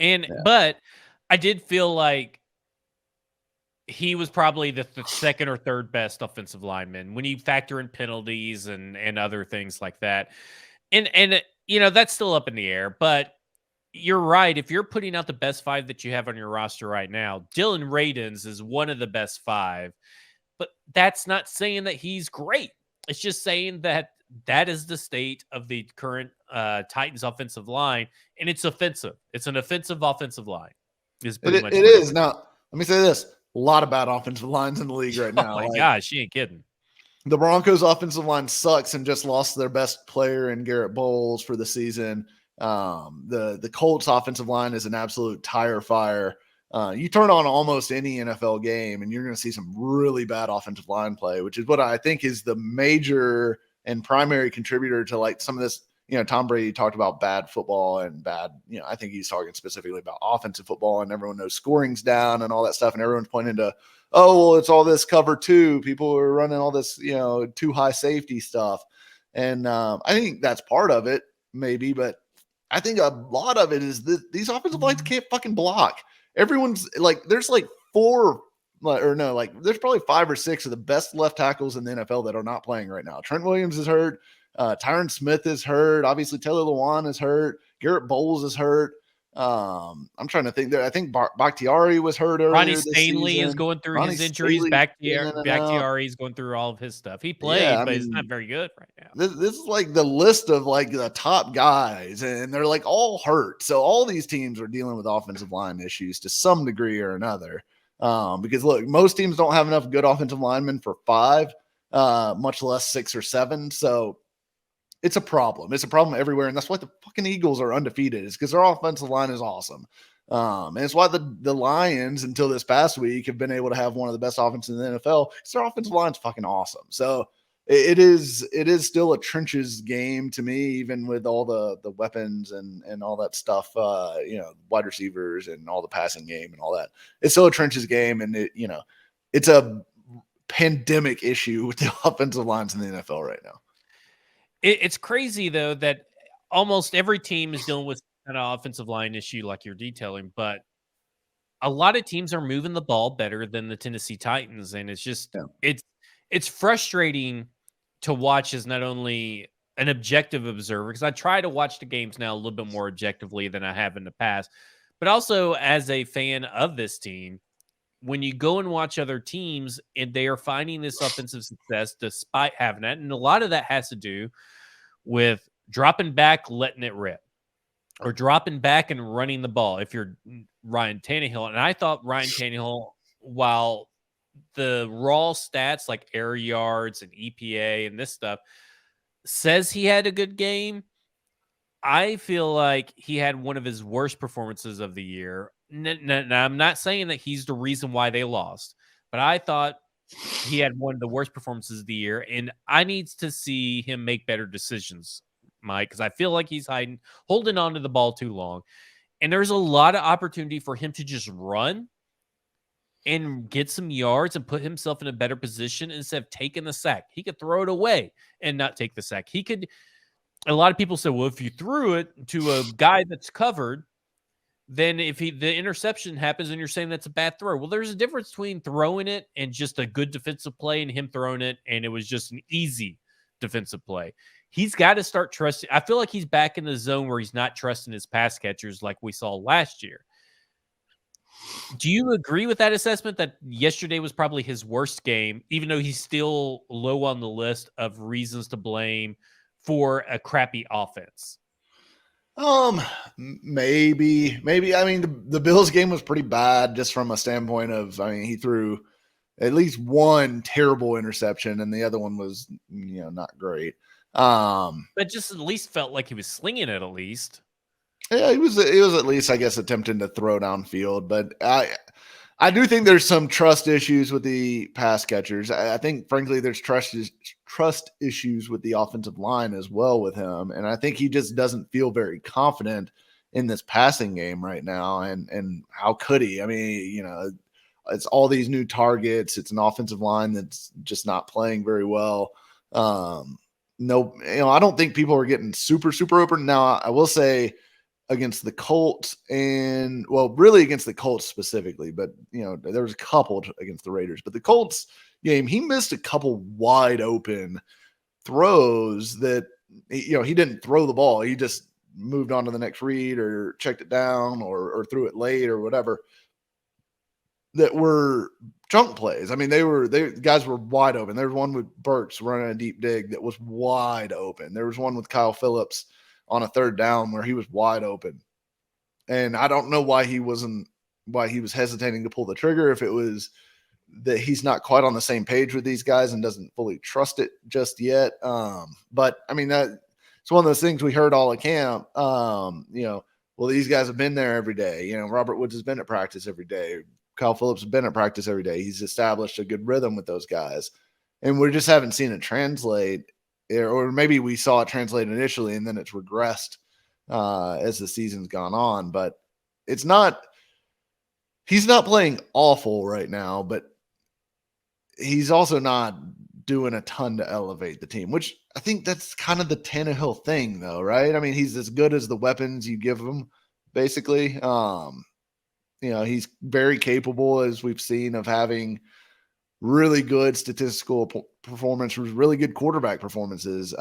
Speaker 1: But I did feel like he was probably the second or third best offensive lineman when you factor in penalties and other things like that. And that's still up in the air. But you're right. If you're putting out the best 5 that you have on your roster right now, Dylan Radins is one of the best 5, but that's not saying that he's great. It's just saying that that is the state of the current Titans offensive line, and it's offensive. It's an offensive line, is pretty much
Speaker 2: It
Speaker 1: what it
Speaker 2: is.
Speaker 1: is.
Speaker 2: Now, let me say this. A lot of bad offensive lines in the league right
Speaker 1: Oh
Speaker 2: now.
Speaker 1: my
Speaker 2: Like,
Speaker 1: gosh, she ain't kidding.
Speaker 2: the Broncos offensive line sucks and just lost their best player in Garrett Bowles for the season. The Colts offensive line is an absolute tire fire. You turn on almost any NFL game and you're going to see some really bad offensive line play, which is what I think is the major and primary contributor to like some of this. You know, Tom Brady talked about bad football and bad, you know, I think he's talking specifically about offensive football, and everyone knows scoring's down and all that stuff. And everyone's pointing to, oh, well, it's all this cover 2. People are running all this, you know, too high safety stuff. And I think that's part of it, maybe, but I think a lot of it is that these offensive lines can't fucking block. Everyone's like, there's like 4 or no, like there's probably 5 or 6 of the best left tackles in the NFL that are not playing right now. Trent Williams is hurt. Tyron Smith is hurt. Obviously, Taylor Lewan is hurt. Garrett Bowles is hurt. I'm trying to think there. I think Bakhtiari was hurt
Speaker 1: Ronnie
Speaker 2: earlier this
Speaker 1: Stanley is
Speaker 2: season.
Speaker 1: going through
Speaker 2: Ronnie
Speaker 1: his injuries.
Speaker 2: Staley's been in and out.
Speaker 1: Bakhtiari is going through all of his stuff. He
Speaker 2: Yeah,
Speaker 1: played,
Speaker 2: I
Speaker 1: but it's not
Speaker 2: mean,
Speaker 1: very good right now.
Speaker 2: this is like the list of like the top guys, and they're like all hurt. So all these teams are dealing with offensive line issues to some degree or another. Because look, most teams don't have enough good offensive linemen for 5, much less 6 or 7. So it's a problem. It's a problem everywhere. And that's why the fucking Eagles are undefeated, is because their offensive line is awesome. And it's why the Lions, until this past week, have been able to have one of the best offenses in the NFL, because their offensive line is fucking awesome. So it is still a trenches game to me, even with all the weapons and all that stuff, you know, wide receivers and all the passing game and all that. It's still a trenches game. And it, you know, it's a pandemic issue with the offensive lines in the NFL right now.
Speaker 1: It's crazy though that almost every team is dealing with an offensive line issue like you're detailing, but a lot of teams are moving the ball better than the Tennessee Titans, and it's just
Speaker 2: Yeah.
Speaker 1: it's frustrating to watch as not only an objective observer, because I try to watch the games now a little bit more objectively than I have in the past, but also as a fan of this team. When you go and watch other teams and they are finding this offensive success despite having that, and a lot of that has to do with dropping back, letting it rip, or dropping back and running the ball. If you're Ryan Tannehill, and I thought Ryan Tannehill, while the raw stats like air yards and EPA and this stuff says he had a good game, I feel like he had one of his worst performances of the year. Now, I'm not saying that he's the reason why they lost, but I thought he had one of the worst performances of the year, and I need to see him make better decisions, Mike, because I feel like he's holding on to the ball too long. And there's a lot of opportunity for him to just run and get some yards and put himself in a better position instead of taking the sack. He could throw it away and not take the sack. He could. A lot of people say, well, if you threw it to a guy that's covered, then if the interception happens and you're saying that's a bad throw. Well, there's a difference between throwing it and just a good defensive play and him throwing it and it was just an easy defensive play. He's got to start trusting. I feel like he's back in the zone where he's not trusting his pass catchers like we saw last year. Do you agree with that assessment that yesterday was probably his worst game, even though he's still low on the list of reasons to blame for a crappy offense?
Speaker 2: Maybe. I mean, the Bills game was pretty bad just from a standpoint of, I mean, he threw at least one terrible interception and the other one was, you know, not great.
Speaker 1: But just at least felt like he was slinging it at least.
Speaker 2: Yeah, he was at least, I guess, attempting to throw downfield, but I do think there's some trust issues with the pass catchers. I think, frankly, there's trust issues with the offensive line as well with him. And I think he just doesn't feel very confident in this passing game right now. And how could he? I mean, you know, it's all these new targets. It's an offensive line that's just not playing very well. No, you know, I don't think people are getting super, super open. Now, I will say, against the Colts and, well, really against the Colts specifically, but, you know, there was a couple against the Raiders, but the Colts game, he missed a couple wide open throws that, you know, he didn't throw the ball. He just moved on to the next read or checked it down or threw it late or whatever, that were chunk plays. I mean, they guys were wide open. There was one with Burks running a deep dig that was wide open. There was one with Kyle Phillips on a third down where he was wide open. And I don't know why he was hesitating to pull the trigger, if it was that he's not quite on the same page with these guys and doesn't fully trust it just yet. But I mean, it's one of those things we heard all at camp. Well, these guys have been there every day. Robert Woods has been at practice every day. Kyle Phillips has been at practice every day. He's established a good rhythm with those guys. And we just haven't seen it translate, or maybe we saw it translate initially and then it's regressed as the season's gone on. But he's not playing awful right now, but he's also not doing a ton to elevate the team, which I think that's kind of the Tannehill thing, though, right? I mean, he's as good as the weapons you give him, basically. He's very capable, as we've seen, of having really good statistical performance, really good quarterback performances,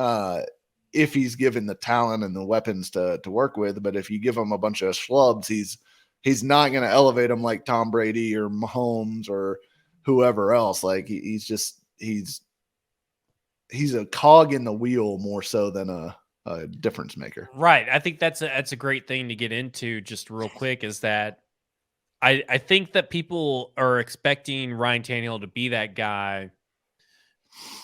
Speaker 2: if he's given the talent and the weapons to work with. But if you give him a bunch of schlubs, he's not going to elevate them like Tom Brady or Mahomes or whoever else. Like he's a cog in the wheel more so than a difference maker.
Speaker 1: Right. I think that's a great thing to get into just real quick, is that I think that people are expecting Ryan Tannehill to be that guy.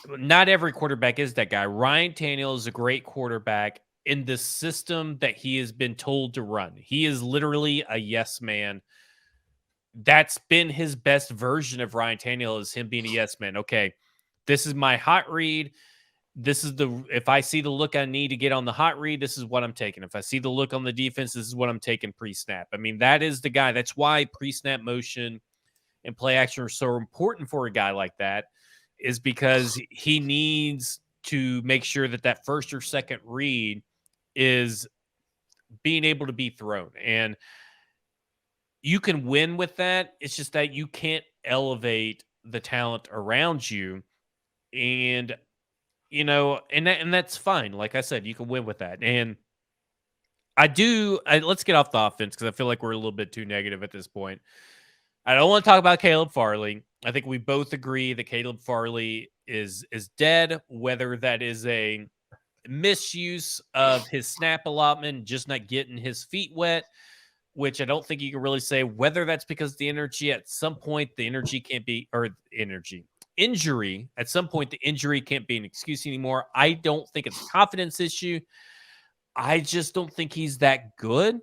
Speaker 1: Not every quarterback is that guy. Ryan Tannehill is a great quarterback in the system that he has been told to run. He is literally a yes man. That's been his best version of Ryan Tannehill, is him being a yes man. Okay, this is my hot read. If I see the look I need to get on the hot read, this is what I'm taking. If I see the look on the defense, this is what I'm taking pre-snap. I mean, that is the guy. That's why pre-snap motion and play action are so important for a guy like that, is because he needs to make sure that first or second read is being able to be thrown. And you can win with that. It's just that you can't elevate the talent around you. And and that's fine. Like I said, you can win with that. And let's get off the offense, because I feel like we're a little bit too negative at this point. I don't want to talk about Caleb Farley. I think we both agree that Caleb Farley is dead, whether that is a misuse of his snap allotment, just not getting his feet wet, which I don't think you can really say, whether that's because the energy at some point, the energy can't be, or injury at some point, the injury can't be an excuse anymore. I don't think it's a confidence issue. I just don't think he's that good.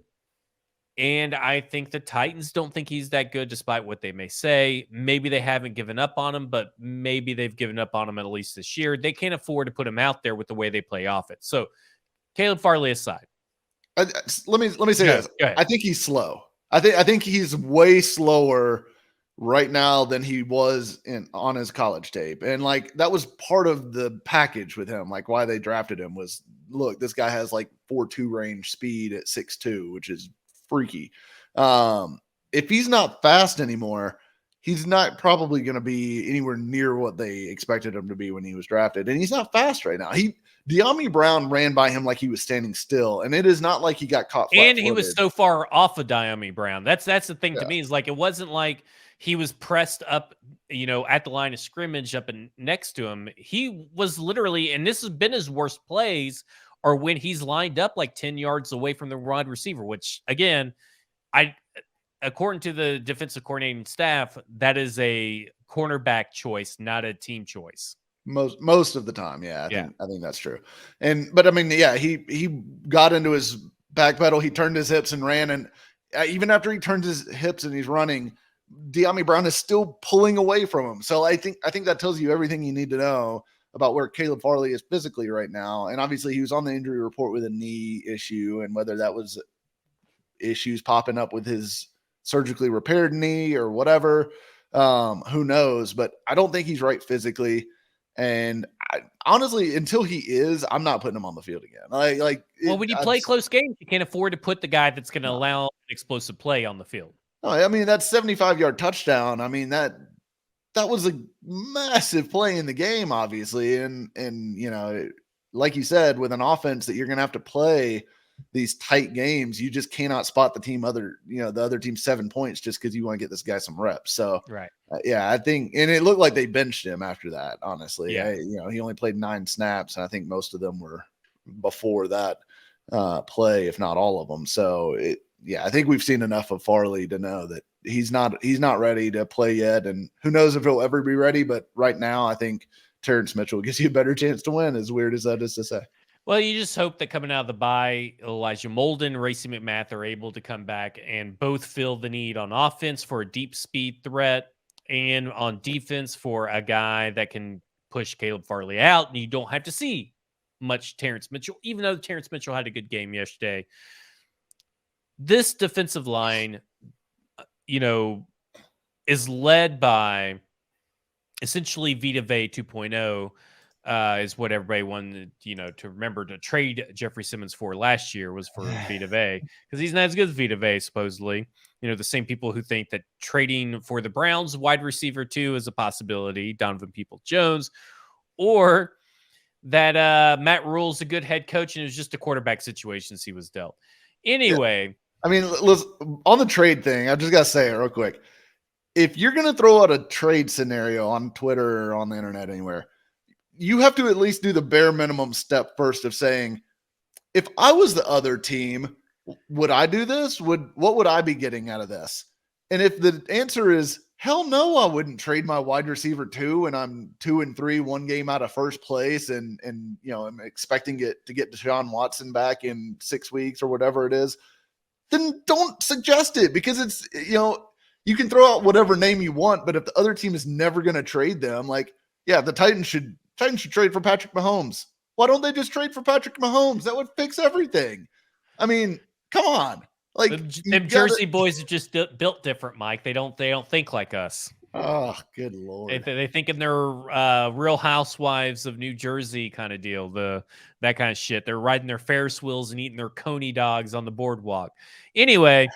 Speaker 1: And I think the Titans don't think he's that good, despite what they may say. Maybe they haven't given up on him, but maybe they've given up on him at least this year. They can't afford to put him out there with the way they play offense. So Caleb Farley aside.
Speaker 2: Let me say this. I think he's slow. I think he's way slower right now than he was on his college tape. And like, that was part of the package with him. Like, why they drafted him was, look, this guy has like 4.2 range speed at 6'2", which is freaky. If he's not fast anymore, he's not probably going to be anywhere near what they expected him to be when he was drafted. And he's not fast right now. De'Ami Brown ran by him like he was standing still, and it is not like he got caught flat-footed.
Speaker 1: And he was so far off of De'Ami Brown. That's the thing to me, is like, it wasn't like he was pressed up, at the line of scrimmage up and next to him. He was literally, and this has been his worst plays, or when he's lined up like 10 yards away from the wide receiver, which again, according to the defensive coordinating staff, that is a cornerback choice, not a team choice.
Speaker 2: Most of the time, yeah. I think that's true. But I mean, yeah, he got into his back pedal, he turned his hips and ran, and even after he turned his hips and he's running, De'Ami Brown is still pulling away from him. So I think that tells you everything you need to know about where Caleb Farley is physically right now. And obviously he was on the injury report with a knee issue, and whether that was issues popping up with his surgically repaired knee or whatever, who knows? But I don't think he's right physically. And honestly, until he is, I'm not putting him on the field again.
Speaker 1: When you play close games, you can't afford to put the guy that's going to allow an explosive play on the field.
Speaker 2: No, I mean, that 75-yard touchdown, I mean, that was a massive play in the game, obviously. And like you said, with an offense that you're going to have to play these tight games, you just cannot spot the other team's 7 points just because you want to get this guy some reps. So
Speaker 1: Right.
Speaker 2: yeah, I think, and it looked like they benched him after that. Honestly,
Speaker 1: Yeah.
Speaker 2: he only played 9 snaps, and I think most of them were before that play, if not all of them. So I think we've seen enough of Farley to know that he's not ready to play yet, and who knows if he'll ever be ready. But right now, I think Terrence Mitchell gives you a better chance to win. As weird as that is to say.
Speaker 1: Well, you just hope that coming out of the bye, Elijah Molden, Racey McMath are able to come back and both fill the need on offense for a deep speed threat and on defense for a guy that can push Caleb Farley out. And you don't have to see much Terrence Mitchell, even though Terrence Mitchell had a good game yesterday. This defensive line, is led by essentially Vita Vea 2.0. Is what everybody wanted, to remember to trade Jeffrey Simmons for last year was for Vita Vea, because he's not as good as Vita Vea, supposedly. The same people who think that trading for the Browns wide receiver 2 is a possibility, Donovan Peoples-Jones, or that Matt Rule's a good head coach and it was just a quarterback situations he was dealt. Anyway.
Speaker 2: Yeah. I mean, listen, on the trade thing, I just got to say it real quick. If you're going to throw out a trade scenario on Twitter or on the internet anywhere, you have to at least do the bare minimum step first of saying, if I was the other team, would I do this? What would I be getting out of this? And if the answer is hell no, I wouldn't trade my wide receiver 2 and I'm 2-3, 1 game out of first place, and I'm expecting it to get Deshaun Watson back in 6 weeks or whatever it is, then don't suggest it, because it's, you can throw out whatever name you want, but if the other team is never going to trade them, the Titans should trade for Patrick Mahomes. Why don't they just trade for Patrick Mahomes? That would fix everything. I mean, come on.
Speaker 1: Them Jersey boys are just built different, Mike. They don't think like us.
Speaker 2: Oh, good Lord.
Speaker 1: They think in their Real Housewives of New Jersey kind of deal, that kind of shit. They're riding their Ferris wheels and eating their coney dogs on the boardwalk. Anyway,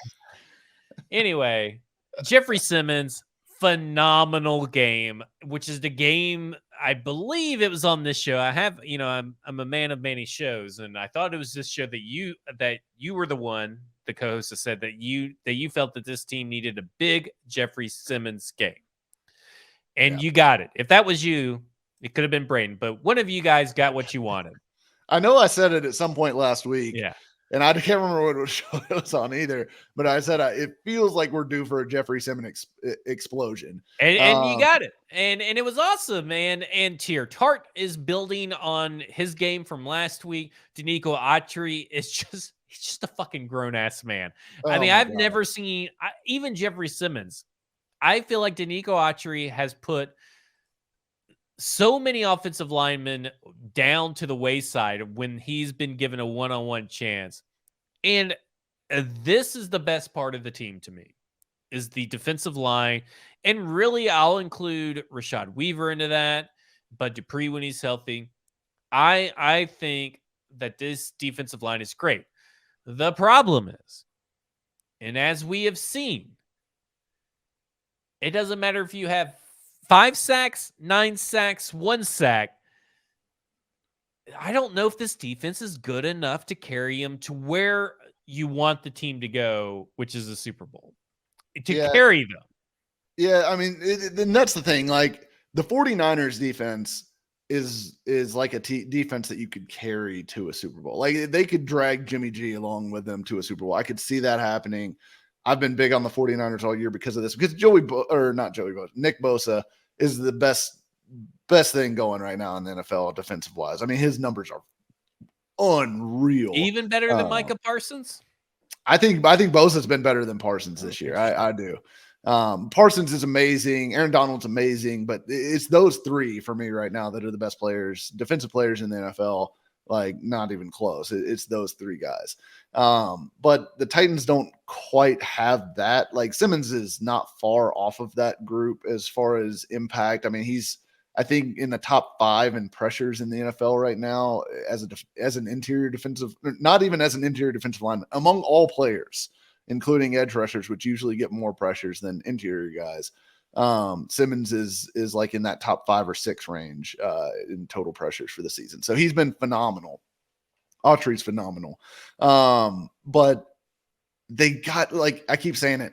Speaker 1: Jeffrey Simmons, phenomenal game, which is the game, I believe it was on this show. I have, I'm a man of many shows, and I thought it was this show that you were the one, the co-host, that said that you felt that this team needed a big Jeffrey Simmons game. And you got it. If that was you, it could have been Braden, but one of you guys got what you wanted.
Speaker 2: I know I said it at some point last week.
Speaker 1: Yeah.
Speaker 2: And I can't remember what show it was on either, but I said it feels like we're due for a Jeffrey Simmons explosion.
Speaker 1: And you got it. And it was awesome, man. And Tier Tart is building on his game from last week. Danico Autry is he's just a fucking grown-ass man. I mean, I've never seen, even Jeffrey Simmons, I feel like Danico Autry has put so many offensive linemen down to the wayside when he's been given a one-on-one chance. And this is the best part of the team to me, is the defensive line. And really, I'll include Rashad Weaver into that, but Dupree when he's healthy. I think that this defensive line is great. The problem is, and as we have seen, it doesn't matter if you have 5 sacks, 9 sacks, 1 sack. I don't know if this defense is good enough to carry him to where you want the team to go, which is a Super Bowl, to carry them.
Speaker 2: Yeah, I mean, and that's the thing. Like, the 49ers defense is like a defense that you could carry to a Super Bowl. Like, they could drag Jimmy G along with them to a Super Bowl. I could see that happening. I've been big on the 49ers all year because of this, because Nick Bosa is the best thing going right now in the NFL defensive wise. I mean, his numbers are unreal.
Speaker 1: Even better than Micah Parsons?
Speaker 2: I think Bosa's been better than Parsons this year. I do. Parsons is amazing. Aaron Donald's amazing, but it's those 3 for me right now that are the best defensive players in the NFL. Like, not even close. It's those 3 guys. But the Titans don't quite have that. Like, Simmons is not far off of that group as far as impact. I mean, he's, I think, in the top 5 in pressures in the NFL right now as an interior defensive, not even as an interior defensive lineman, among all players, including edge rushers, which usually get more pressures than interior guys. Simmons is like in that top 5 or 6 range in total pressures for the season. So he's been phenomenal. Autry's phenomenal. But they got, like, I keep saying it,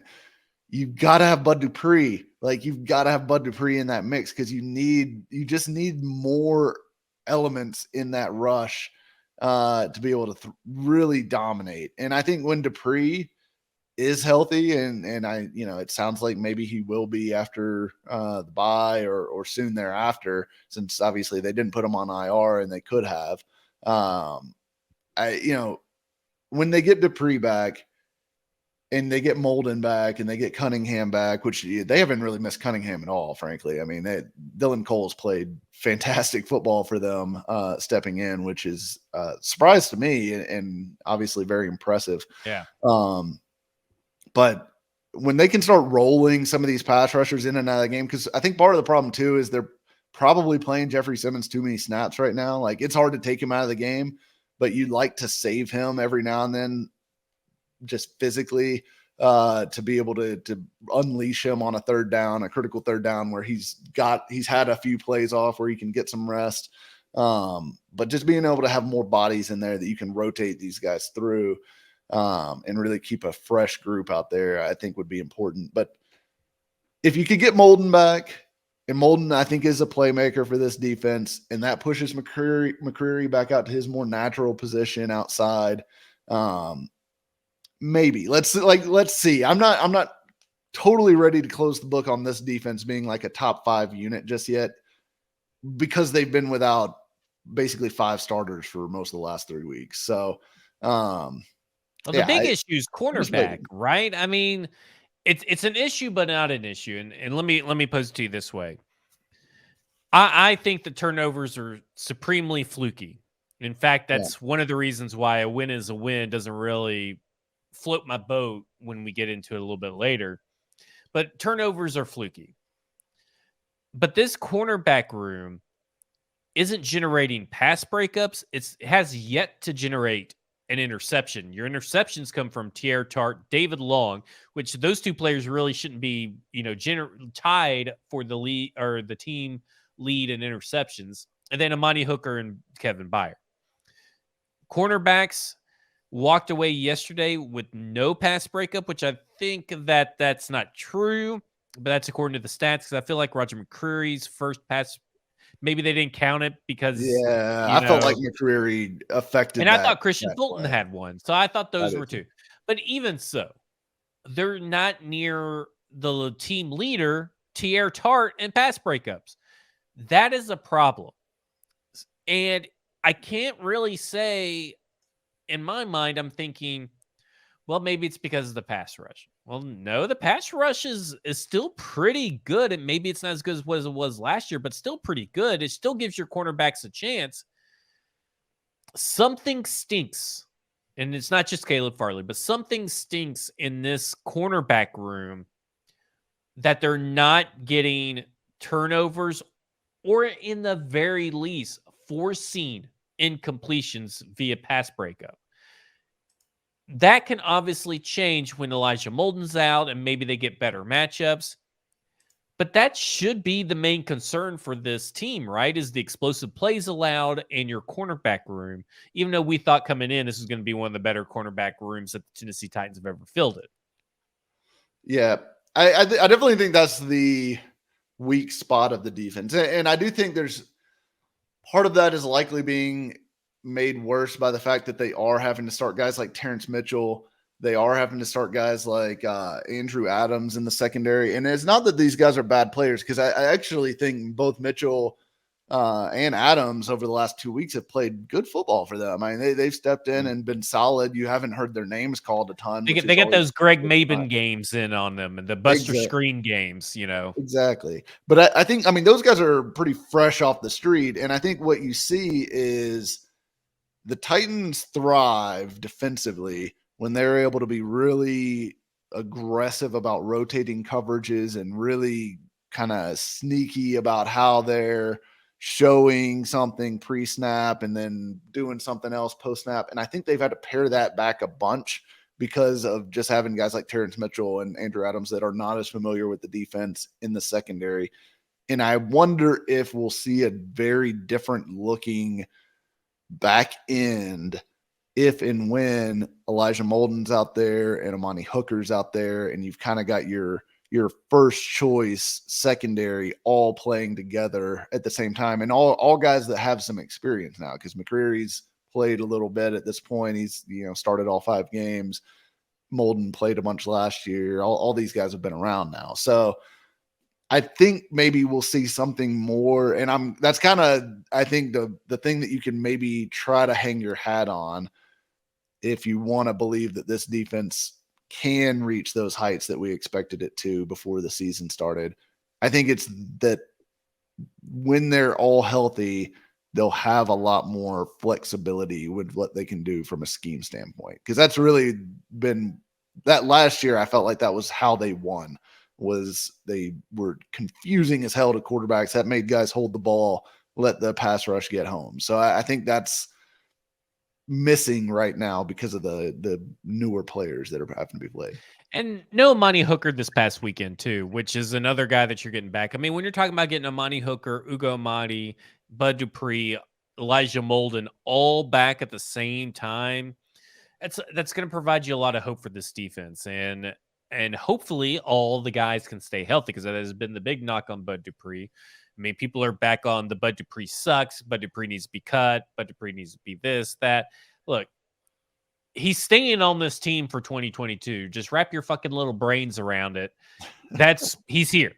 Speaker 2: you've got to have Bud Dupree. Like, you've got to have Bud Dupree in that mix because you just need more elements in that rush to be able to really dominate. And I think when Dupree is healthy, and I, it sounds like maybe he will be after the bye or soon thereafter, since obviously they didn't put him on IR and they could have. When they get Dupree back and they get Molden back and they get Cunningham back, which they haven't really missed Cunningham at all, frankly. I mean, Dylan Cole's played fantastic football for them stepping in, which is a surprise to me and obviously very impressive.
Speaker 1: Yeah.
Speaker 2: But when they can start rolling some of these pass rushers in and out of the game, because I think part of the problem too is they're probably playing Jeffrey Simmons too many snaps right now. Like, it's hard to take him out of the game, but you'd like to save him every now and then, just physically, to be able to unleash him on a critical third down where he's had a few plays off where he can get some rest. But just being able to have more bodies in there that you can rotate these guys through, and really keep a fresh group out there, I think would be important. But if you could get Molden back, and Molden, I think, is a playmaker for this defense, and that pushes McCreary back out to his more natural position outside. Maybe let's see. I'm not totally ready to close the book on this defense being like a top 5 unit just yet, because they've been without basically 5 starters for most of the last 3 weeks. So,
Speaker 1: the big issue is cornerback, right? I mean, it's an issue, but not an issue. And let me pose it to you this way. I think the turnovers are supremely fluky. In fact, that's one of the reasons why a win is a win doesn't really float my boat when we get into it a little bit later. But turnovers are fluky. But this cornerback room isn't generating pass breakups. It has yet to generate an interception. Your interceptions come from Teair Tart, David Long, which those 2 players really shouldn't be, tied for the lead or the team lead in interceptions. And then Amani Hooker and Kevin Byard. Cornerbacks walked away yesterday with no pass breakup, which I think that's not true, but that's according to the stats, because I feel like Roger McCreary's first pass, maybe they didn't count it because
Speaker 2: I felt like McCreary affected,
Speaker 1: and I thought Christian Fulton had one, so I thought those were 2. But even so, they're not near the team leader, Teair Tart, in pass breakups. That is a problem, and I can't really say. In my mind, I'm thinking, well, maybe it's because of the pass rush. Well, no, the pass rush is still pretty good, and maybe it's not as good as it was last year, but still pretty good. It still gives your cornerbacks a chance. Something stinks, and it's not just Caleb Farley, but something stinks in this cornerback room that they're not getting turnovers, or in the very least, forcing incompletions via pass breakup. That can obviously change when Elijah Molden's out and maybe they get better matchups. But that should be the main concern for this team, right? Is the explosive plays allowed and your cornerback room, even though we thought coming in this was going to be one of the better cornerback rooms that the Tennessee Titans have ever fielded.
Speaker 2: Yeah, I definitely think that's the weak spot of the defense. And I do think there's part of that is likely being made worse by the fact that they are having to start guys like Terrence Mitchell. They are having to start guys like Andrew Adams in the secondary. And it's not that these guys are bad players, because I actually think both Mitchell and Adams over the last 2 weeks have played good football for them. I mean, they've stepped in and been solid. You haven't heard their names called a ton.
Speaker 1: They get those Greg Maben games in on them and the Buster Screen games,
Speaker 2: Exactly. But I think, those guys are pretty fresh off the street. And I think what you see is the Titans thrive defensively when they're able to be really aggressive about rotating coverages and really kind of sneaky about how they're showing something pre-snap and then doing something else post-snap. And I think they've had to pare that back a bunch because of just having guys like Terrence Mitchell and Andrew Adams that are not as familiar with the defense in the secondary. And I wonder if we'll see a very different looking back end if and when Elijah Molden's out there and Amani Hooker's out there, and you've kind of got your first choice secondary all playing together at the same time, and all guys that have some experience now, because McCreary's played a little bit at this point. He's started all 5 games. Molden played a bunch last year. All these guys have been around now, so I think maybe we'll see something more. And that's kind of, I think, the thing that you can maybe try to hang your hat on if you want to believe that this defense can reach those heights that we expected it to before the season started. I think it's that when they're all healthy, they'll have a lot more flexibility with what they can do from a scheme standpoint. Because that's really been that last year. I felt like that was how they won, was they were confusing as hell to quarterbacks. That made guys hold the ball, let the pass rush get home. So I think that's missing right now because of the newer players that are having to be played.
Speaker 1: And no Amani Hooker this past weekend too, which is another guy that you're getting back. I mean, when you're talking about getting Amani Hooker, Ugo Amadi, Bud Dupree, Elijah Molden all back at the same time, that's going to provide you a lot of hope for this defense. And hopefully all the guys can stay healthy, because that has been the big knock on Bud Dupree. I mean, people are back on the Bud Dupree sucks. Bud Dupree needs to be cut. Bud Dupree needs to be this, that. Look, he's staying on this team for 2022. Just wrap your fucking little brains around it. He's here.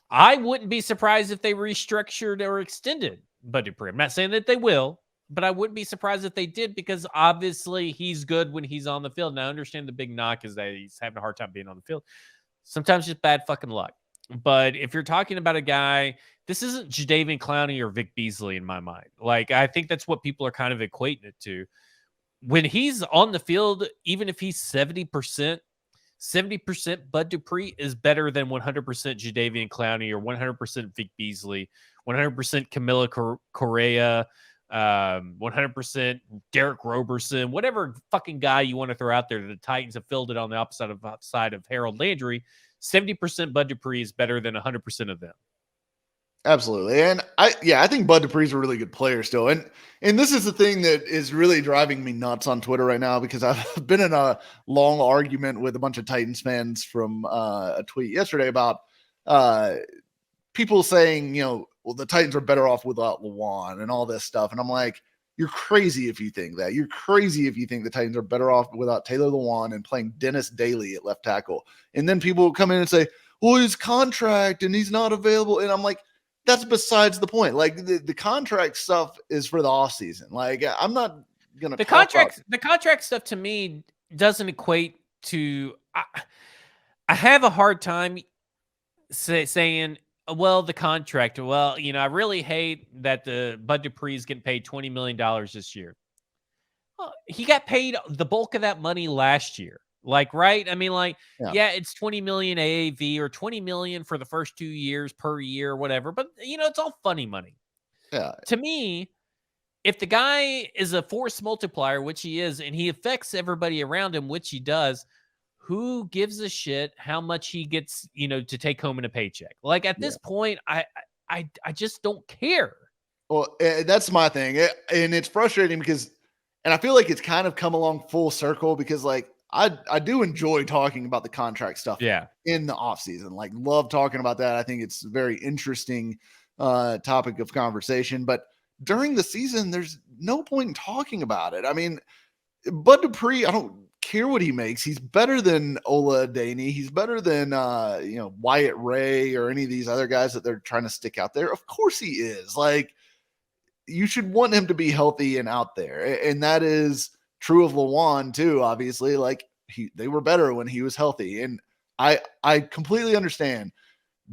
Speaker 1: I wouldn't be surprised if they restructured or extended Bud Dupree. I'm not saying that they will, but I wouldn't be surprised if they did, because obviously he's good when he's on the field. Now, I understand the big knock is that he's having a hard time being on the field. Sometimes just bad fucking luck. But if you're talking about a guy, this isn't Jadeveon Clowney or Vic Beasley in my mind. Like, I think that's what people are kind of equating it to. When he's on the field, even if he's 70%, Bud Dupree is better than 100% Jadeveon Clowney or 100% Vic Beasley, 100% Camilla Correa, 100% Derek Roberson, whatever fucking guy you want to throw out there. The Titans have filled it on the opposite side of Harold Landry. 70% Bud Dupree is better than 100% of them.
Speaker 2: Absolutely. And I think Bud Dupree's a really good player still. And this is the thing that is really driving me nuts on Twitter right now, because I've been in a long argument with a bunch of Titans fans from a tweet yesterday about people saying, well, the Titans are better off without Lewan and all this stuff. And I'm like, you're crazy if you think that. You're crazy if you think the Titans are better off without Taylor Lewan and playing Dennis Daly at left tackle. And then people will come in and say, well, his contract and he's not available. And I'm like, that's besides the point. Like, the contract stuff is for the offseason. Like, I'm not gonna.
Speaker 1: The contract stuff to me doesn't equate to. I have a hard time saying, well, the contract. Well, I really hate that the Bud Dupree is getting paid $20 million this year. Well, he got paid the bulk of that money last year. Like, right? I mean, like, yeah, it's 20 million AAV or 20 million for the first 2 years per year or whatever. But, it's all funny money.
Speaker 2: Yeah.
Speaker 1: To me, if the guy is a force multiplier, which he is, and he affects everybody around him, which he does, who gives a shit how much he gets, to take home in a paycheck? Like, at this point, I just don't care.
Speaker 2: Well, that's my thing. And it's frustrating because, and I feel like it's kind of come along full circle, because, like, I do enjoy talking about the contract stuff in the offseason. Like, love talking about that. I think it's a very interesting topic of conversation. But during the season, there's no point in talking about it. I mean, Bud Dupree, I don't care what he makes. He's better than Ola Adeni. He's better than Wyatt Ray or any of these other guys that they're trying to stick out there. Of course he is. Like, you should want him to be healthy and out there. And that is true of Lewan too, obviously. Like, they were better when he was healthy. And I completely understand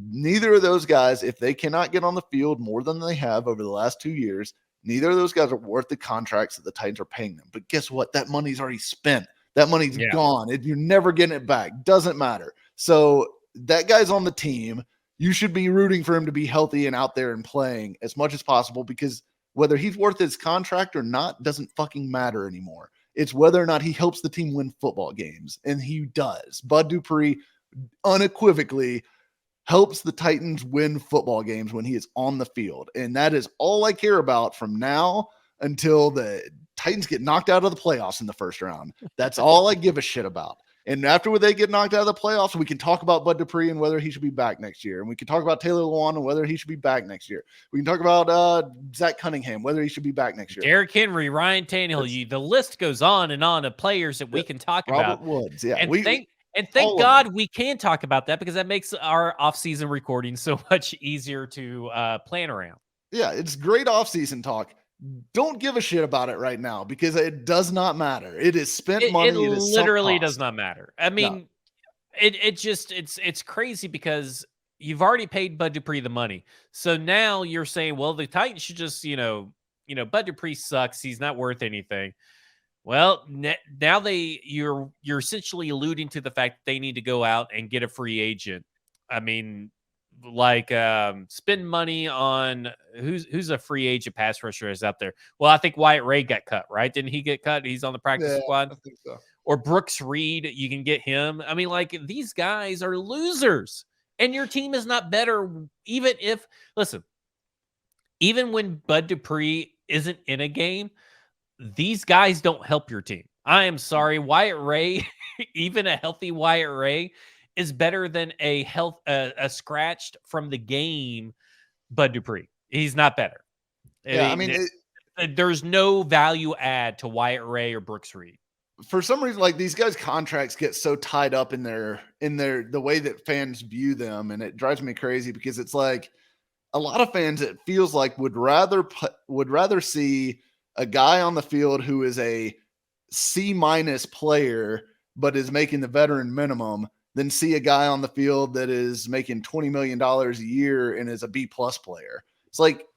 Speaker 2: neither of those guys, if they cannot get on the field more than they have over the last 2 years, neither of those guys are worth the contracts that the Titans are paying them. But guess what? That money's already spent. That money's gone. You're never getting it back. Doesn't matter. So that guy's on the team. You should be rooting for him to be healthy and out there and playing as much as possible, because whether he's worth his contract or not doesn't fucking matter anymore. It's whether or not he helps the team win football games, and he does. Bud Dupree unequivocally helps the Titans win football games when he is on the field, and that is all I care about from now until the Titans get knocked out of the playoffs in the first round. That's all I give a shit about. And after they get knocked out of the playoffs, we can talk about Bud Dupree and whether he should be back next year. And we can talk about Taylor Lewan and whether he should be back next year. We can talk about Zach Cunningham, whether he should be back next year.
Speaker 1: Derrick Henry, Ryan Tannehill. The list goes on of players that we can talk
Speaker 2: Robert
Speaker 1: about.
Speaker 2: Woods, yeah.
Speaker 1: And thank God we can talk about that, because that makes our off-season recording so much easier to plan around.
Speaker 2: Yeah, it's great off-season talk. Don't give a shit about it right now, because it does not matter. It is spent money.
Speaker 1: It literally does not matter. I mean,
Speaker 2: No.
Speaker 1: it's crazy, because you've already paid Bud Dupree the money. So now you're saying, well, the Titans should just, Bud Dupree sucks. He's not worth anything. Well, now you're essentially alluding to the fact that they need to go out and get a free agent. I mean, like spend money on who's a free agent pass rusher is out there. Well, I think Wyatt Ray got cut, right? Didn't he get cut? He's on the practice squad.
Speaker 2: I think so.
Speaker 1: Or Brooks Reed, you can get him. I mean, like, these guys are losers, and your team is not better. Even when Bud Dupree isn't in a game, these guys don't help your team. I am sorry, Wyatt Ray, even a healthy Wyatt Ray, is better than a scratched from the game Bud Dupree. He's not better.
Speaker 2: Yeah,
Speaker 1: there's no value add to Wyatt Ray or Brooks Reed.
Speaker 2: For some reason, like, these guys' contracts get so tied up in the way that fans view them, and it drives me crazy, because it's like a lot of fans, it feels like, would rather see a guy on the field who is a C- player but is making the veteran minimum than see a guy on the field that is making $20 million a year and is a B+ player. It's like,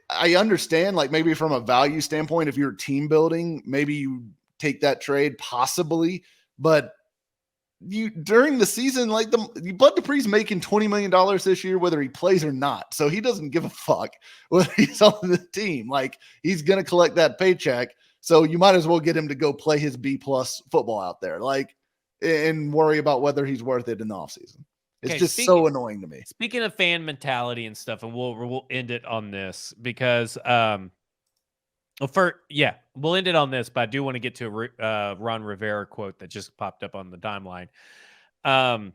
Speaker 2: I understand, like, maybe from a value standpoint, if you're team building, maybe you take that trade possibly, but during the season, like, Bud Dupree's making $20 million this year, whether he plays or not. So he doesn't give a fuck whether he's on the team. Like, he's going to collect that paycheck. So you might as well get him to go play his B+ football out there, like, and worry about whether he's worth it in the offseason. It's just so annoying to me.
Speaker 1: Speaking of fan mentality and stuff, and we'll end it on this, because we'll end it on this, but I do want to get to a Ron Rivera quote that just popped up on the timeline. A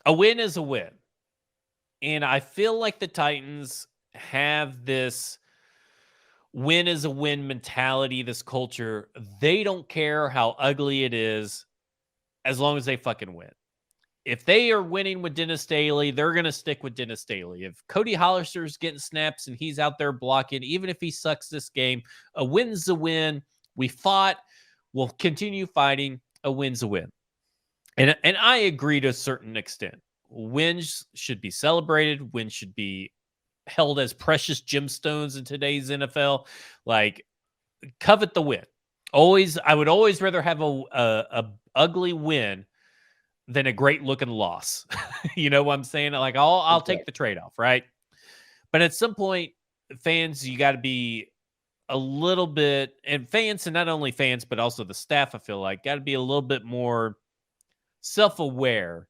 Speaker 1: win is a win. And I feel like the Titans have this win is a win mentality, this culture. They don't care how ugly it is as long as they fucking win. If they are winning with Dennis Daly, they're going to stick with Dennis Daly. If Cody Hollister's getting snaps and he's out there blocking, even if he sucks this game, a win's a win. We fought. We'll continue fighting. A win's a win. And I agree to a certain extent. Wins should be celebrated. Wins should be held as precious gemstones in today's NFL. Like, covet the win. I would always rather have a ugly win than a great looking loss. You know what I'm saying? Like, I'll take the trade-off, right? But at some point, fans, you got to be a little bit, and fans, and not only fans, but also the staff, I feel like, got to be a little bit more self-aware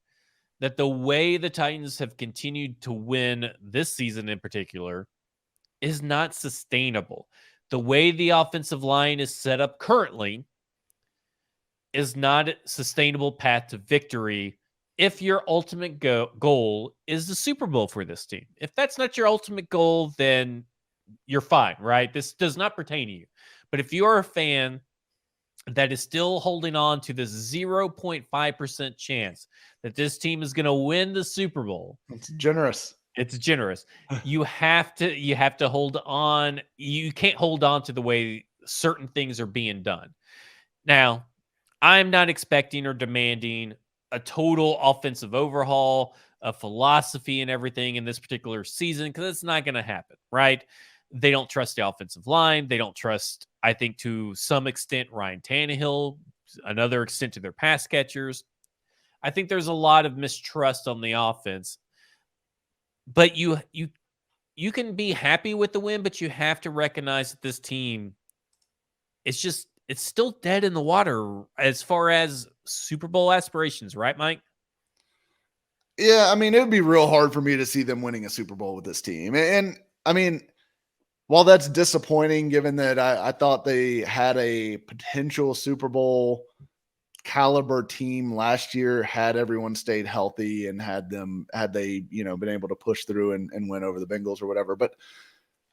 Speaker 1: that the way the Titans have continued to win this season in particular is not sustainable. The way the offensive line is set up currently is not a sustainable path to victory if your ultimate goal is the Super Bowl for this team. If that's not your ultimate goal, then you're fine, right? This does not pertain to you. But if you're a fan that is still holding on to this 0.5% chance that this team is going to win the Super Bowl,
Speaker 2: it's generous.
Speaker 1: It's generous. You have to hold on. You can't hold on to the way certain things are being done. Now, I'm not expecting or demanding a total offensive overhaul, a philosophy and everything in this particular season, because it's not going to happen, right? They don't trust the offensive line. They don't trust, I think, to some extent, Ryan Tannehill, another extent to their pass catchers. I think there's a lot of mistrust on the offense. But you can be happy with the win, but you have to recognize that this team, it's still dead in the water as far as Super Bowl aspirations, right, Mike?
Speaker 2: Yeah, I mean, it would be real hard for me to see them winning a Super Bowl with this team. And I mean, while that's disappointing, given that I thought they had a potential Super Bowl caliber team last year, had everyone stayed healthy and had they, been able to push through and win over the Bengals or whatever. But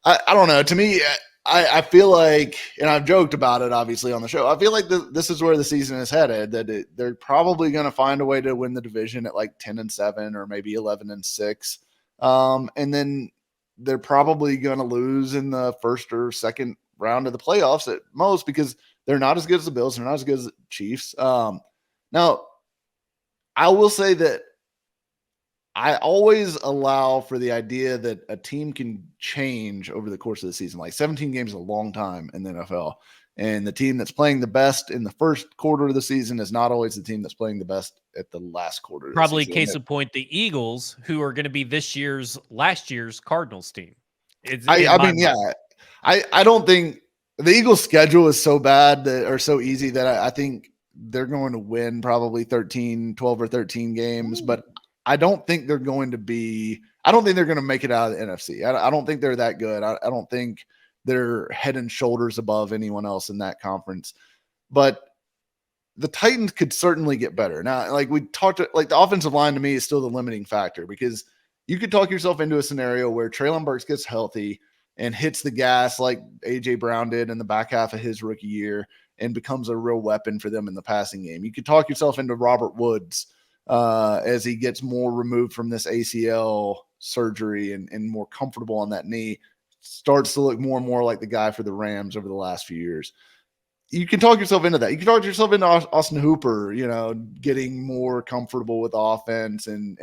Speaker 2: I don't know. To me, I feel like, and I've joked about it obviously on the show, I feel like this is where the season is headed, that they're probably going to find a way to win the division at like 10-7 or maybe 11-6. And then they're probably going to lose in the first or second round of the playoffs at most, because they're not as good as the Bills. They're not as good as the Chiefs. Now, I will say that I always allow for the idea that a team can change over the course of the season. Like 17 games is a long time in the NFL. And the team that's playing the best in the first quarter of the season is not always the team that's playing the best at the last quarter of the
Speaker 1: Probably
Speaker 2: season.
Speaker 1: case in point, the Eagles, who are going to be last year's Cardinals team.
Speaker 2: I don't think the Eagles' schedule is so bad or so easy that I think they're going to win probably 12 or 13 games. But I don't think they're going to make it out of the NFC. I don't think they're that good. I don't think they're head and shoulders above anyone else in that conference. But the Titans could certainly get better. Now, like we talked, like the offensive line to me is still the limiting factor, because you could talk yourself into a scenario where Treylon Burks gets healthy and hits the gas like A.J. Brown did in the back half of his rookie year and becomes a real weapon for them in the passing game. You could talk yourself into Robert Woods as he gets more removed from this ACL surgery and more comfortable on that knee, starts to look more and more like the guy for the Rams over the last few years. You can talk yourself into that. You can talk yourself into Austin Hooper, getting more comfortable with offense and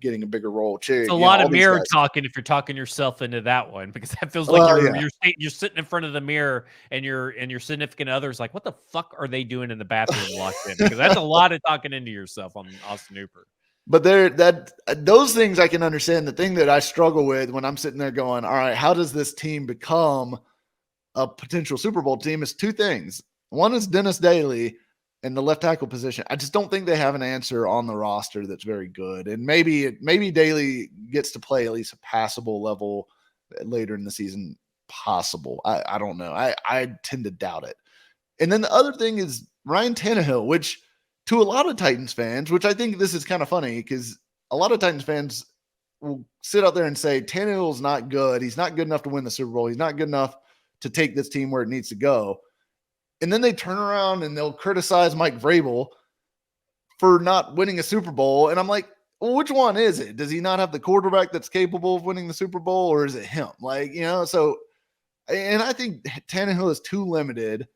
Speaker 2: getting a bigger role.
Speaker 1: It's a lot of mirror talking if you're talking yourself into that one, because that feels like you're sitting in front of the mirror and your significant other's like, what the fuck are they doing in the bathroom locked in? Because that's a lot of talking into yourself on Austin Hooper.
Speaker 2: But those things I can understand. The thing that I struggle with when I'm sitting there going, all right, how does this team become a potential Super Bowl team, is two things. One is Dennis Daly in the left tackle position. I just don't think they have an answer on the roster that's very good. And maybe Daly gets to play at least a passable level later in the season. Possible. I don't know. I tend to doubt it. And then the other thing is Ryan Tannehill, which to a lot of Titans fans, which I think this is kind of funny, because a lot of Titans fans will sit out there and say Tannehill's not good. He's not good enough to win the Super Bowl. He's not good enough to take this team where it needs to go. And then they turn around and they'll criticize Mike Vrabel for not winning a Super Bowl. And I'm like, well, which one is it? Does he not have the quarterback that's capable of winning the Super Bowl, or is it him? So, and I think Tannehill is too limited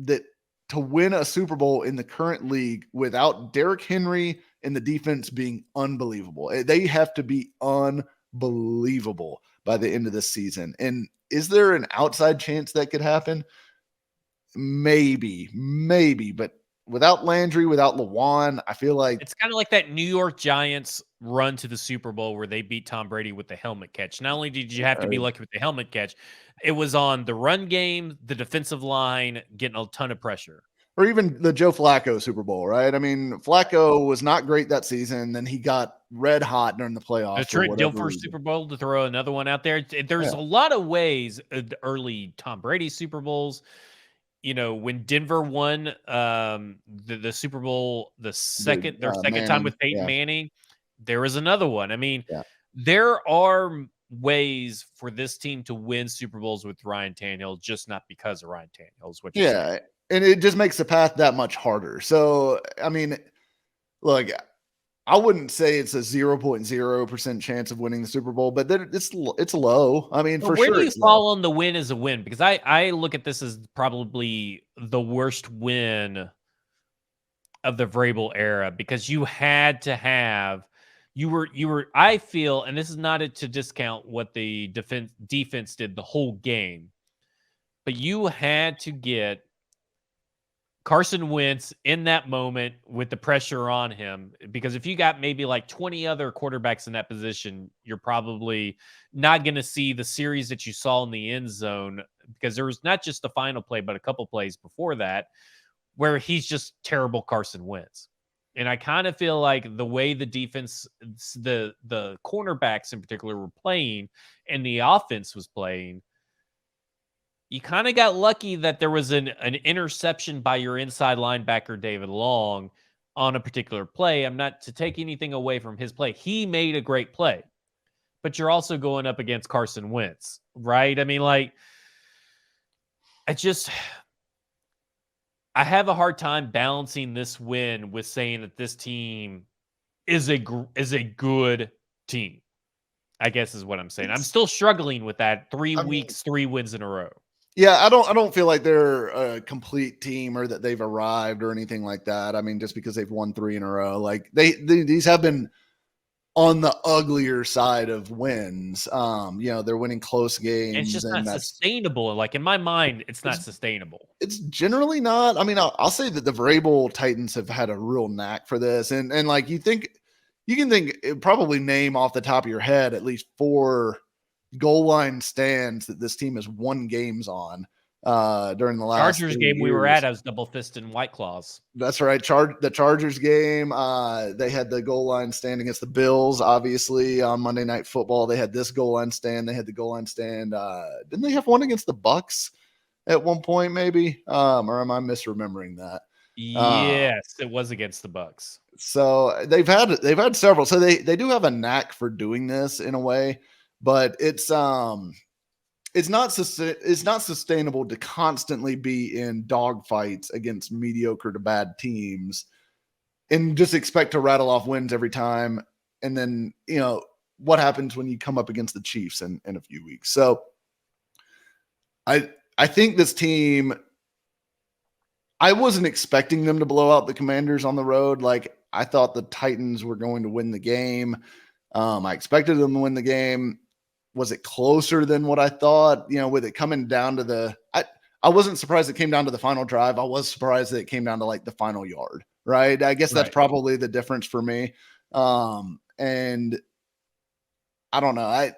Speaker 2: to win a Super Bowl in the current league without Derrick Henry and the defense being unbelievable. They have to be unbelievable by the end of this season. And is there an outside chance that could happen? Maybe, but without Landry, without Lewan, I feel like
Speaker 1: it's kind of like that New York Giants run to the Super Bowl where they beat Tom Brady with the helmet catch. Not only did you have to be lucky with the helmet catch, it was on the run game, the defensive line getting a ton of pressure.
Speaker 2: Or even the Joe Flacco Super Bowl, right? I mean, Flacco was not great that season. Then he got red hot during the playoffs.
Speaker 1: The Trent Dilfer Super Bowl, to throw another one out there. There's a lot of ways, early Tom Brady Super Bowls, when Denver won the Super Bowl, their second time with Peyton Manning, there was another one. I mean, there are ways for this team to win Super Bowls with Ryan Tannehill, just not because of Ryan Tannehill is what you're saying.
Speaker 2: And it just makes the path that much harder. So, I mean, look, I wouldn't say it's a 0.0% chance of winning the Super Bowl, but it's low. I mean,
Speaker 1: where do you fall on the win as a win? Because I look at this as probably the worst win of the Vrabel era, because you had to have you were I feel, and this is not to discount what the defense did the whole game, but you had to get Carson Wentz in that moment with the pressure on him, because if you got maybe like 20 other quarterbacks in that position, you're probably not going to see the series that you saw in the end zone, because there was not just the final play, but a couple plays before that where he's just terrible Carson Wentz. And I kind of feel like the way the defense, the cornerbacks in particular were playing and the offense was playing, you kind of got lucky that there was an interception by your inside linebacker, David Long, on a particular play. I'm not to take anything away from his play. He made a great play, but you're also going up against Carson Wentz, right? I mean, like, I just, I have a hard time balancing this win with saying that this team is a good team. I guess is what I'm saying. I'm still struggling with that. 3
Speaker 2: I mean,
Speaker 1: weeks, 3 wins in a row.
Speaker 2: yeah, I don't feel like they're a complete team or that they've arrived or anything like that. I mean, just because they've won 3 in a row, like these have been on the uglier side of wins. They're winning close
Speaker 1: And it's
Speaker 2: games,
Speaker 1: just
Speaker 2: and
Speaker 1: not
Speaker 2: that's
Speaker 1: sustainable. Like in my mind, it's not
Speaker 2: it's
Speaker 1: sustainable.
Speaker 2: it's generally not. I mean, I'll say that the Vrabel Titans have had a real knack for this, and like you can think probably name off the top of your head at least 4 goal line stands that this team has won games on during the last
Speaker 1: Chargers
Speaker 2: 3
Speaker 1: game we were
Speaker 2: years.
Speaker 1: at, I was double fisting White Claws.
Speaker 2: That's right. The Chargers game. They had the goal line stand against the Bills. Obviously, on Monday Night Football, they had this goal line stand. They had the goal line stand. Didn't they have one against the Bucks at one point? Maybe, or am I misremembering that?
Speaker 1: Yes, it was against the Bucks.
Speaker 2: So they've had several. So they do have a knack for doing this in a way, but it's not sustainable to constantly be in dogfights against mediocre to bad teams and just expect to rattle off wins every time. And then, what happens when you come up against the Chiefs in a few weeks. So I think this team, I wasn't expecting them to blow out the Commanders on the road. Like, I thought the Titans were going to win the game. I expected them to win the game. Was it closer than what I thought? With it coming down to I wasn't surprised it came down to the final drive. I was surprised that it came down to like the final yard, right? I guess that's probably the difference for me. And I don't know.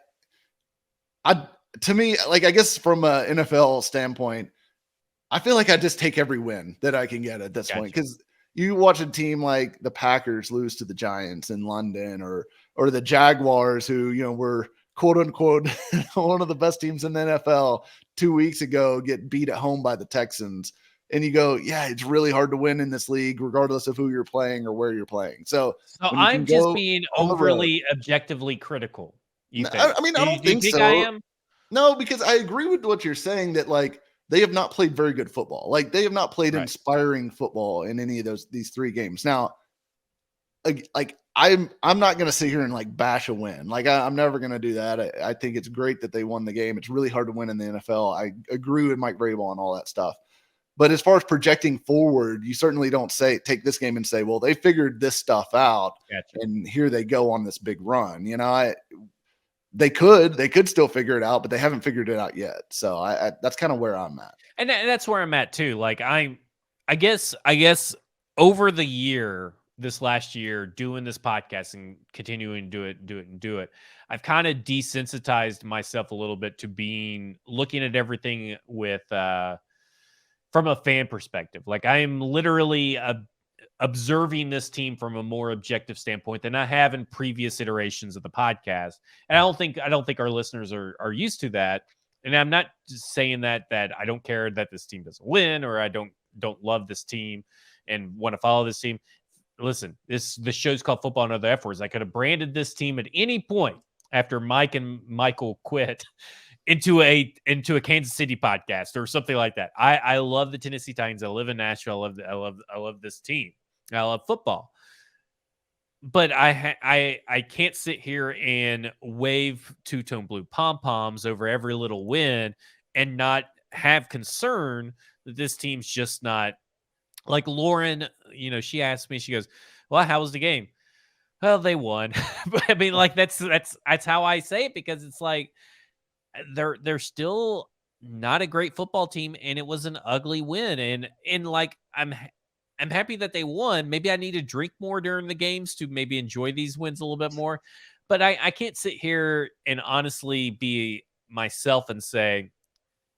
Speaker 2: To me, like, I guess from an NFL standpoint, I feel like I just take every win that I can get at this point, because you watch a team like the Packers lose to the Giants in London, or the Jaguars, who were quote unquote one of the best teams in the NFL 2 weeks ago, get beat at home by the Texans, and you go, yeah, it's really hard to win in this league, regardless of who you're playing or where you're playing. So when you
Speaker 1: I'm just
Speaker 2: go
Speaker 1: being
Speaker 2: on the road,
Speaker 1: overly objectively critical. You think?
Speaker 2: I mean, I don't
Speaker 1: Do you
Speaker 2: think
Speaker 1: think
Speaker 2: so.
Speaker 1: I am?
Speaker 2: No, because I agree with what you're saying, that like they have not played very good football. Like, they have not played inspiring football in any of these 3 games. Now, like I'm not going to sit here and like bash a win. Like, I'm never going to do that. I think it's great that they won the game. It's really hard to win in the NFL. I agree with Mike Vrabel and all that stuff. But as far as projecting forward, you certainly don't take this game and say, well, they figured this stuff out, and here they go on this big run. They could still figure it out, but they haven't figured it out yet. So that's kind of where I'm at.
Speaker 1: And that's where I'm at too. Like, I guess over the year, this last year, doing this podcast and continuing to do it, I've kind of desensitized myself a little bit to looking at everything with from a fan perspective. Like, I am literally observing this team from a more objective standpoint than I have in previous iterations of the podcast. And I don't think our listeners are used to that. And I'm not just saying that I don't care that this team doesn't win, or I don't love this team and want to follow this team. Listen, the show's called Football and Other F Words. I could have branded this team at any point after Mike and Michael quit into a Kansas City podcast or something like that. I love the Tennessee Titans. I live in Nashville. I love this team. I love football. But I can't sit here and wave two-tone blue pom-poms over every little win and not have concern that this team's just not. Like Lauren, she asked me, she goes, well, how was the game? Well, they won. But I mean, like, that's how I say it, because it's like they're still not a great football team, and it was an ugly win. And like, I'm happy that they won. Maybe I need to drink more during the games to maybe enjoy these wins a little bit more. But I can't sit here and honestly be myself and say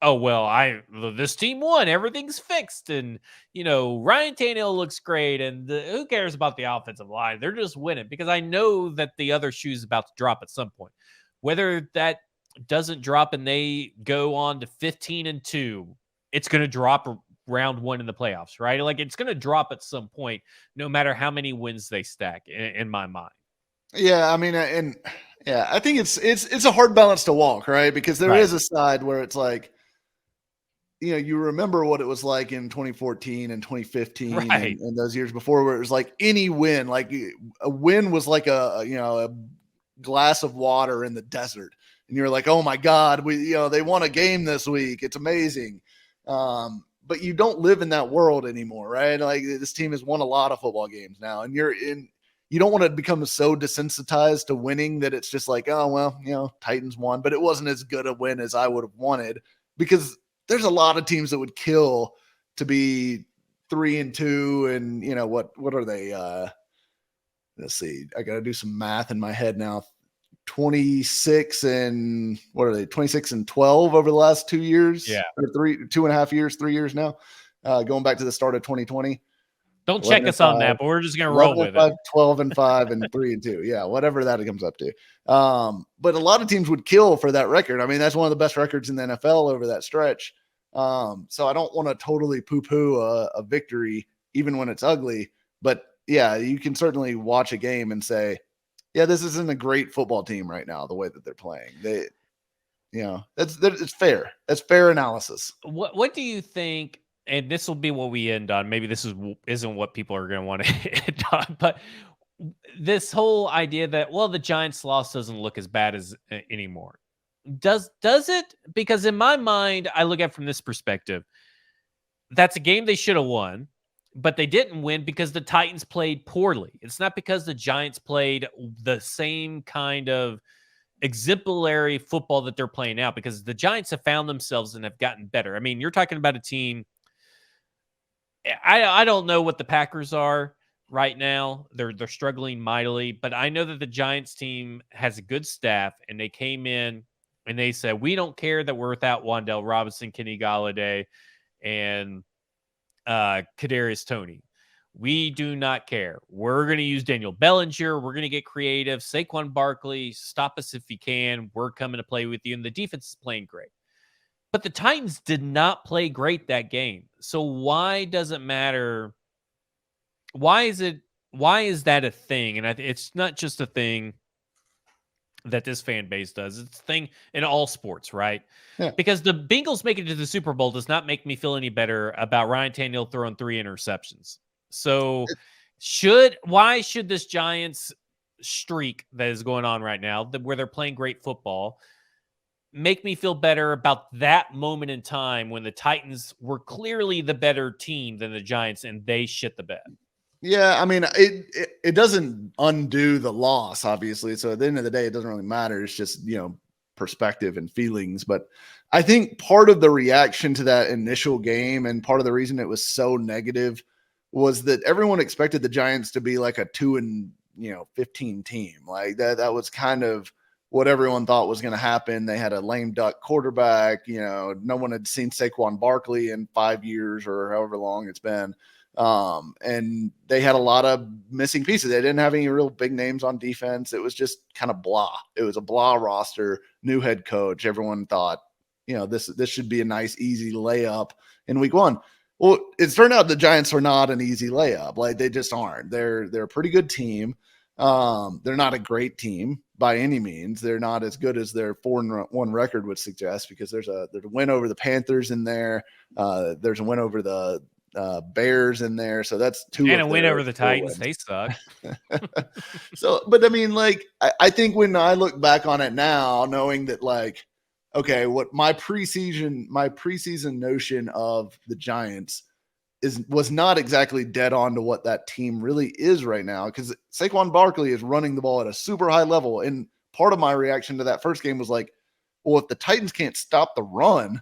Speaker 1: oh, well, this team won. Everything's fixed. And, Ryan Tannehill looks great. And who cares about the offensive line? They're just winning because I know that the other shoe's about to drop at some point. Whether that doesn't drop and they go on to 15-2, it's going to drop round one in the playoffs, right? Like it's going to drop at some point, no matter how many wins they stack in my mind.
Speaker 2: Yeah, I mean, and yeah, I think it's a hard balance to walk, right? Because there
Speaker 1: Right.
Speaker 2: is a side where it's like, you remember what it was like in 2014 and 2015
Speaker 1: Right.
Speaker 2: and those years before, where it was like any win, like a win was like a glass of water in the desert, and you're like, oh my god, they won a game this week, it's amazing. But you don't live in that world anymore, right? Like this team has won a lot of football games now, and you don't want to become so desensitized to winning that it's just like, oh, well, Titans won, but it wasn't as good a win as I would have wanted, because there's a lot of teams that would kill to be 3-2. And what are they? Let's see. I got to do some math in my head now. 26 and what are they? 26 and 12 over the last 2 years.
Speaker 1: Yeah.
Speaker 2: Or 2.5 years, 3 years now. Going back to the start of 2020.
Speaker 1: Don't check us on that, but we're just going to roll with
Speaker 2: 5,
Speaker 1: it.
Speaker 2: 12-5, and 3-2. Yeah, whatever that comes up to. But a lot of teams would kill for that record. I mean, that's one of the best records in the NFL over that stretch. So I don't want to totally poo-poo a victory, even when it's ugly. But yeah, you can certainly watch a game and say, yeah, this isn't a great football team right now, the way that they're playing. It's fair. That's fair analysis.
Speaker 1: What do you think? And this will be what we end on. Maybe this isn't what people are going to want to end on, but this whole idea that, well, the Giants' loss doesn't look as bad as anymore. Does it? Because in my mind, I look at it from this perspective. That's a game they should have won, but they didn't win because the Titans played poorly. It's not because the Giants played the same kind of exemplary football that they're playing now, because the Giants have found themselves and have gotten better. I mean, you're talking about a team. I don't know what the Packers are right now. They're struggling mightily, but I know that the Giants team has a good staff, and they came in and they said, we don't care that we're without Wan'Dale Robinson, Kenny Galladay, and Kadarius Toney. We do not care. We're going to use Daniel Bellinger. We're going to get creative. Saquon Barkley, stop us if you can. We're coming to play with you. And the defense is playing great. But the Titans did not play great that game. So why does it matter? Why is that a thing? And it's not just a thing that this fan base does. It's a thing in all sports, right?
Speaker 2: Yeah.
Speaker 1: Because the Bengals making it to the Super Bowl does not make me feel any better about Ryan Tannehill throwing 3 interceptions. So why should this Giants streak that is going on right now, where they're playing great football, make me feel better about that moment in time when the Titans were clearly the better team than the Giants and they shit the bed?
Speaker 2: Yeah, I mean, it doesn't undo the loss, obviously. So at the end of the day, it doesn't really matter. It's just, perspective and feelings. But I think part of the reaction to that initial game and part of the reason it was so negative was that everyone expected the Giants to be like a 2-15 team. Like that was kind of what everyone thought was going to happen. They had a lame duck quarterback. No one had seen Saquon Barkley in 5 years or however long it's been. And they had a lot of missing pieces. They didn't have any real big names on defense. It was just kind of blah. It was a blah roster, new head coach. Everyone thought, this should be a nice, easy layup in week 1. Well, it's turned out the Giants are not an easy layup. Like they just aren't. They're a pretty good team. They're not a great team by any means. They're not as good as their 4-1 record would suggest, because there's a win over the Panthers in there. There's a win over the Bears in there. So that's 2
Speaker 1: and a win over the Titans. They suck.
Speaker 2: So, but I mean, like, I think when I look back on it now, knowing that, like, okay, what my preseason notion of the Giants was not exactly dead on to what that team really is right now, because Saquon Barkley is running the ball at a super high level. And part of my reaction to that first game was like, well, if the Titans can't stop the run,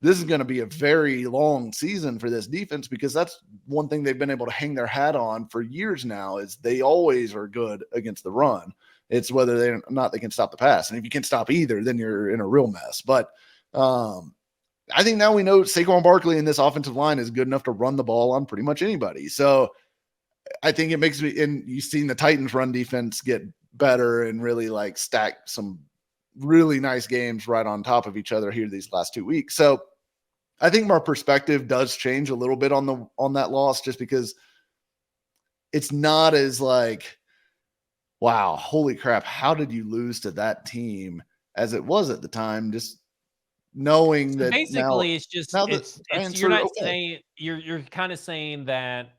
Speaker 2: this is going to be a very long season for this defense, because that's one thing they've been able to hang their hat on for years now, is they always are good against the run. It's whether they can stop the pass. And if you can't stop either, then you're in a real mess. But I think now we know Saquon Barkley and this offensive line is good enough to run the ball on pretty much anybody. So I think it makes me, and you've seen the Titans run defense get better and really like stack some really nice games right on top of each other here these last 2 weeks. So I think my perspective does change a little bit on that loss, just because it's not as like, wow, holy crap, how did you lose to that team as it was at the time? Just knowing
Speaker 1: So
Speaker 2: that
Speaker 1: basically, it's just
Speaker 2: now the
Speaker 1: it's
Speaker 2: Giants
Speaker 1: you're
Speaker 2: are
Speaker 1: not
Speaker 2: okay.
Speaker 1: saying you're kind of saying that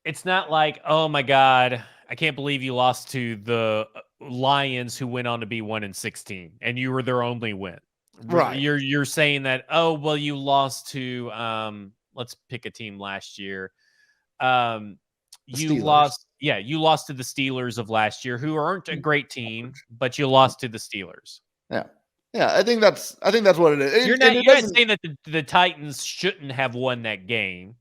Speaker 1: it's not like, oh my God, I can't believe you lost to the Lions, who went on to be 1-16, and you were their only win.
Speaker 2: Right.
Speaker 1: You're saying that, oh well, you lost to let's pick a team last year. Um,
Speaker 2: The
Speaker 1: you
Speaker 2: Steelers.
Speaker 1: lost, yeah, you lost to the Steelers of last year, who aren't a great team,
Speaker 2: Average.
Speaker 1: but you lost to the Steelers.
Speaker 2: Yeah. Yeah. I think that's what it is. And it
Speaker 1: You're not
Speaker 2: doesn't,
Speaker 1: saying that the Titans shouldn't have won that game.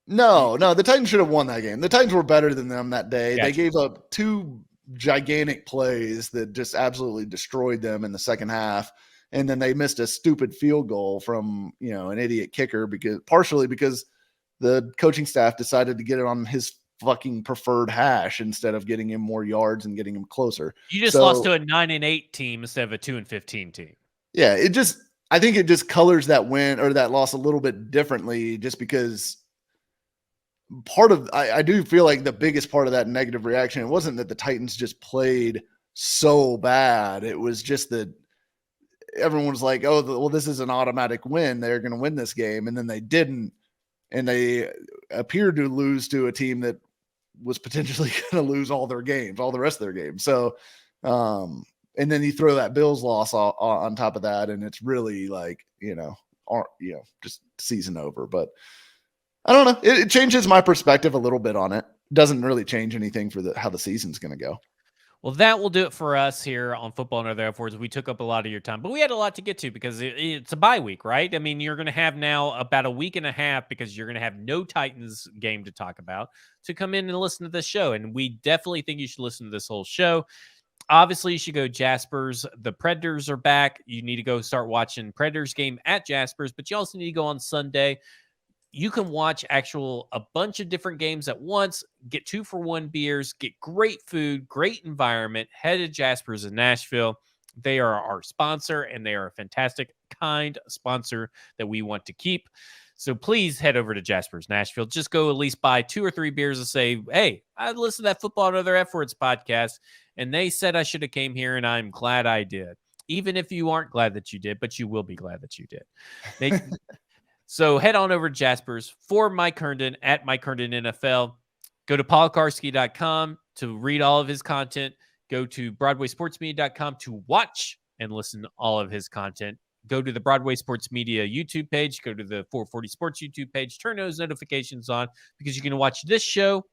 Speaker 2: no, the Titans should have won that game. The Titans were better than them that day. They
Speaker 1: Gotcha.
Speaker 2: gave up 2 gigantic plays that just absolutely destroyed them in the second half. And then they missed a stupid field goal from, an idiot kicker, partially because the coaching staff decided to get it on his fucking preferred hash instead of getting him more yards and getting him closer.
Speaker 1: You just lost
Speaker 2: So
Speaker 1: to a 9-8 team instead of a 2-15 team.
Speaker 2: yeah, I think it just colors that win or that loss a little bit differently, just because I do feel like the biggest part of that negative reaction, it wasn't that the Titans just played so bad. It was just that everyone was like, oh, well, this is an automatic win. They're going to win this game. And then they didn't. And they appeared to lose to a team that was potentially going to lose all the rest of their games. So, and then you throw that Bills loss on top of that, and it's really like, just season over. But I don't know. It changes my perspective a little bit on it. Doesn't really change anything for how the season's going to go.
Speaker 1: Well, that will do it for us here on Football and Other F Words. We took up a lot of your time, but we had a lot to get to because it's a bye week, right? I mean, you're going to have now about a week and a half, because you're going to have no Titans game to talk about, to come in and listen to this show. And we definitely think you should listen to this whole show. Obviously, you should go Jaspers. The Predators are back. You need to go start watching Predators game at Jaspers, but you also need to go on Sunday. You can watch a bunch of different games at once, get 2-for-1 beers, get great food, great environment. Head to Jaspers in Nashville. They are our sponsor, and they are a fantastic, kind sponsor that we want to keep. So please head over to Jaspers Nashville. Just go at least buy 2 or 3 beers and say, hey, I listened to that Football and Other F Words podcast, and they said I should have came here, and I'm glad I did. Even if you aren't glad that you did, but you will be glad that you did. So head on over to Jaspers for Mike Herndon at Mike Herndon NFL. Go to paulkarski.com to read all of his content. Go to broadwaysportsmedia.com to watch and listen to all of his content. Go to the Broadway Sports Media YouTube page. Go to the 440 Sports YouTube page. Turn those notifications on, because you can watch this show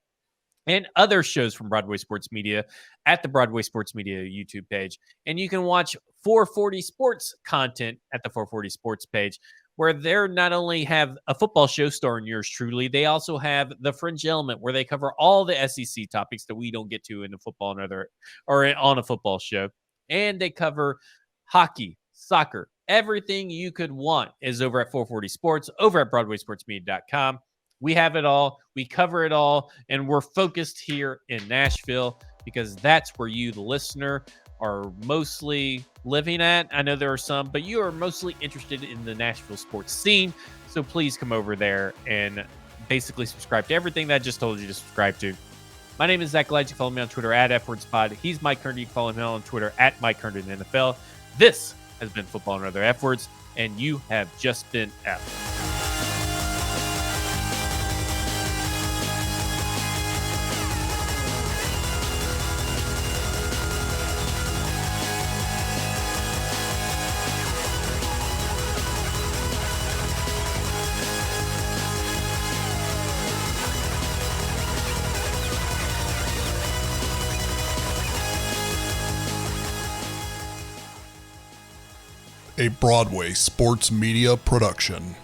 Speaker 1: and other shows from Broadway Sports Media at the Broadway Sports Media YouTube page. And you can watch 440 Sports content at the 440 Sports page, where they're not only have a football show starring yours truly, they also have the Fringe Element, where they cover all the SEC topics that we don't get to in the football or on a football show. And they cover hockey, soccer, everything you could want is over at 440 Sports, over at BroadwaySportsMedia.com. We have it all. We cover it all. And we're focused here in Nashville, because that's where you, the listener, are mostly living at. I know there are some, but you are mostly interested in the Nashville sports scene. So please come over there and basically subscribe to everything that I just told you to subscribe to. My name is Zach Glad. You follow me on Twitter at FWordsPod. He's Mike Herndon. You can follow him on Twitter at Mike Herndon NFL. This has been Football and Other F Words, and you have just been out.
Speaker 3: A Broadway Sports Media production.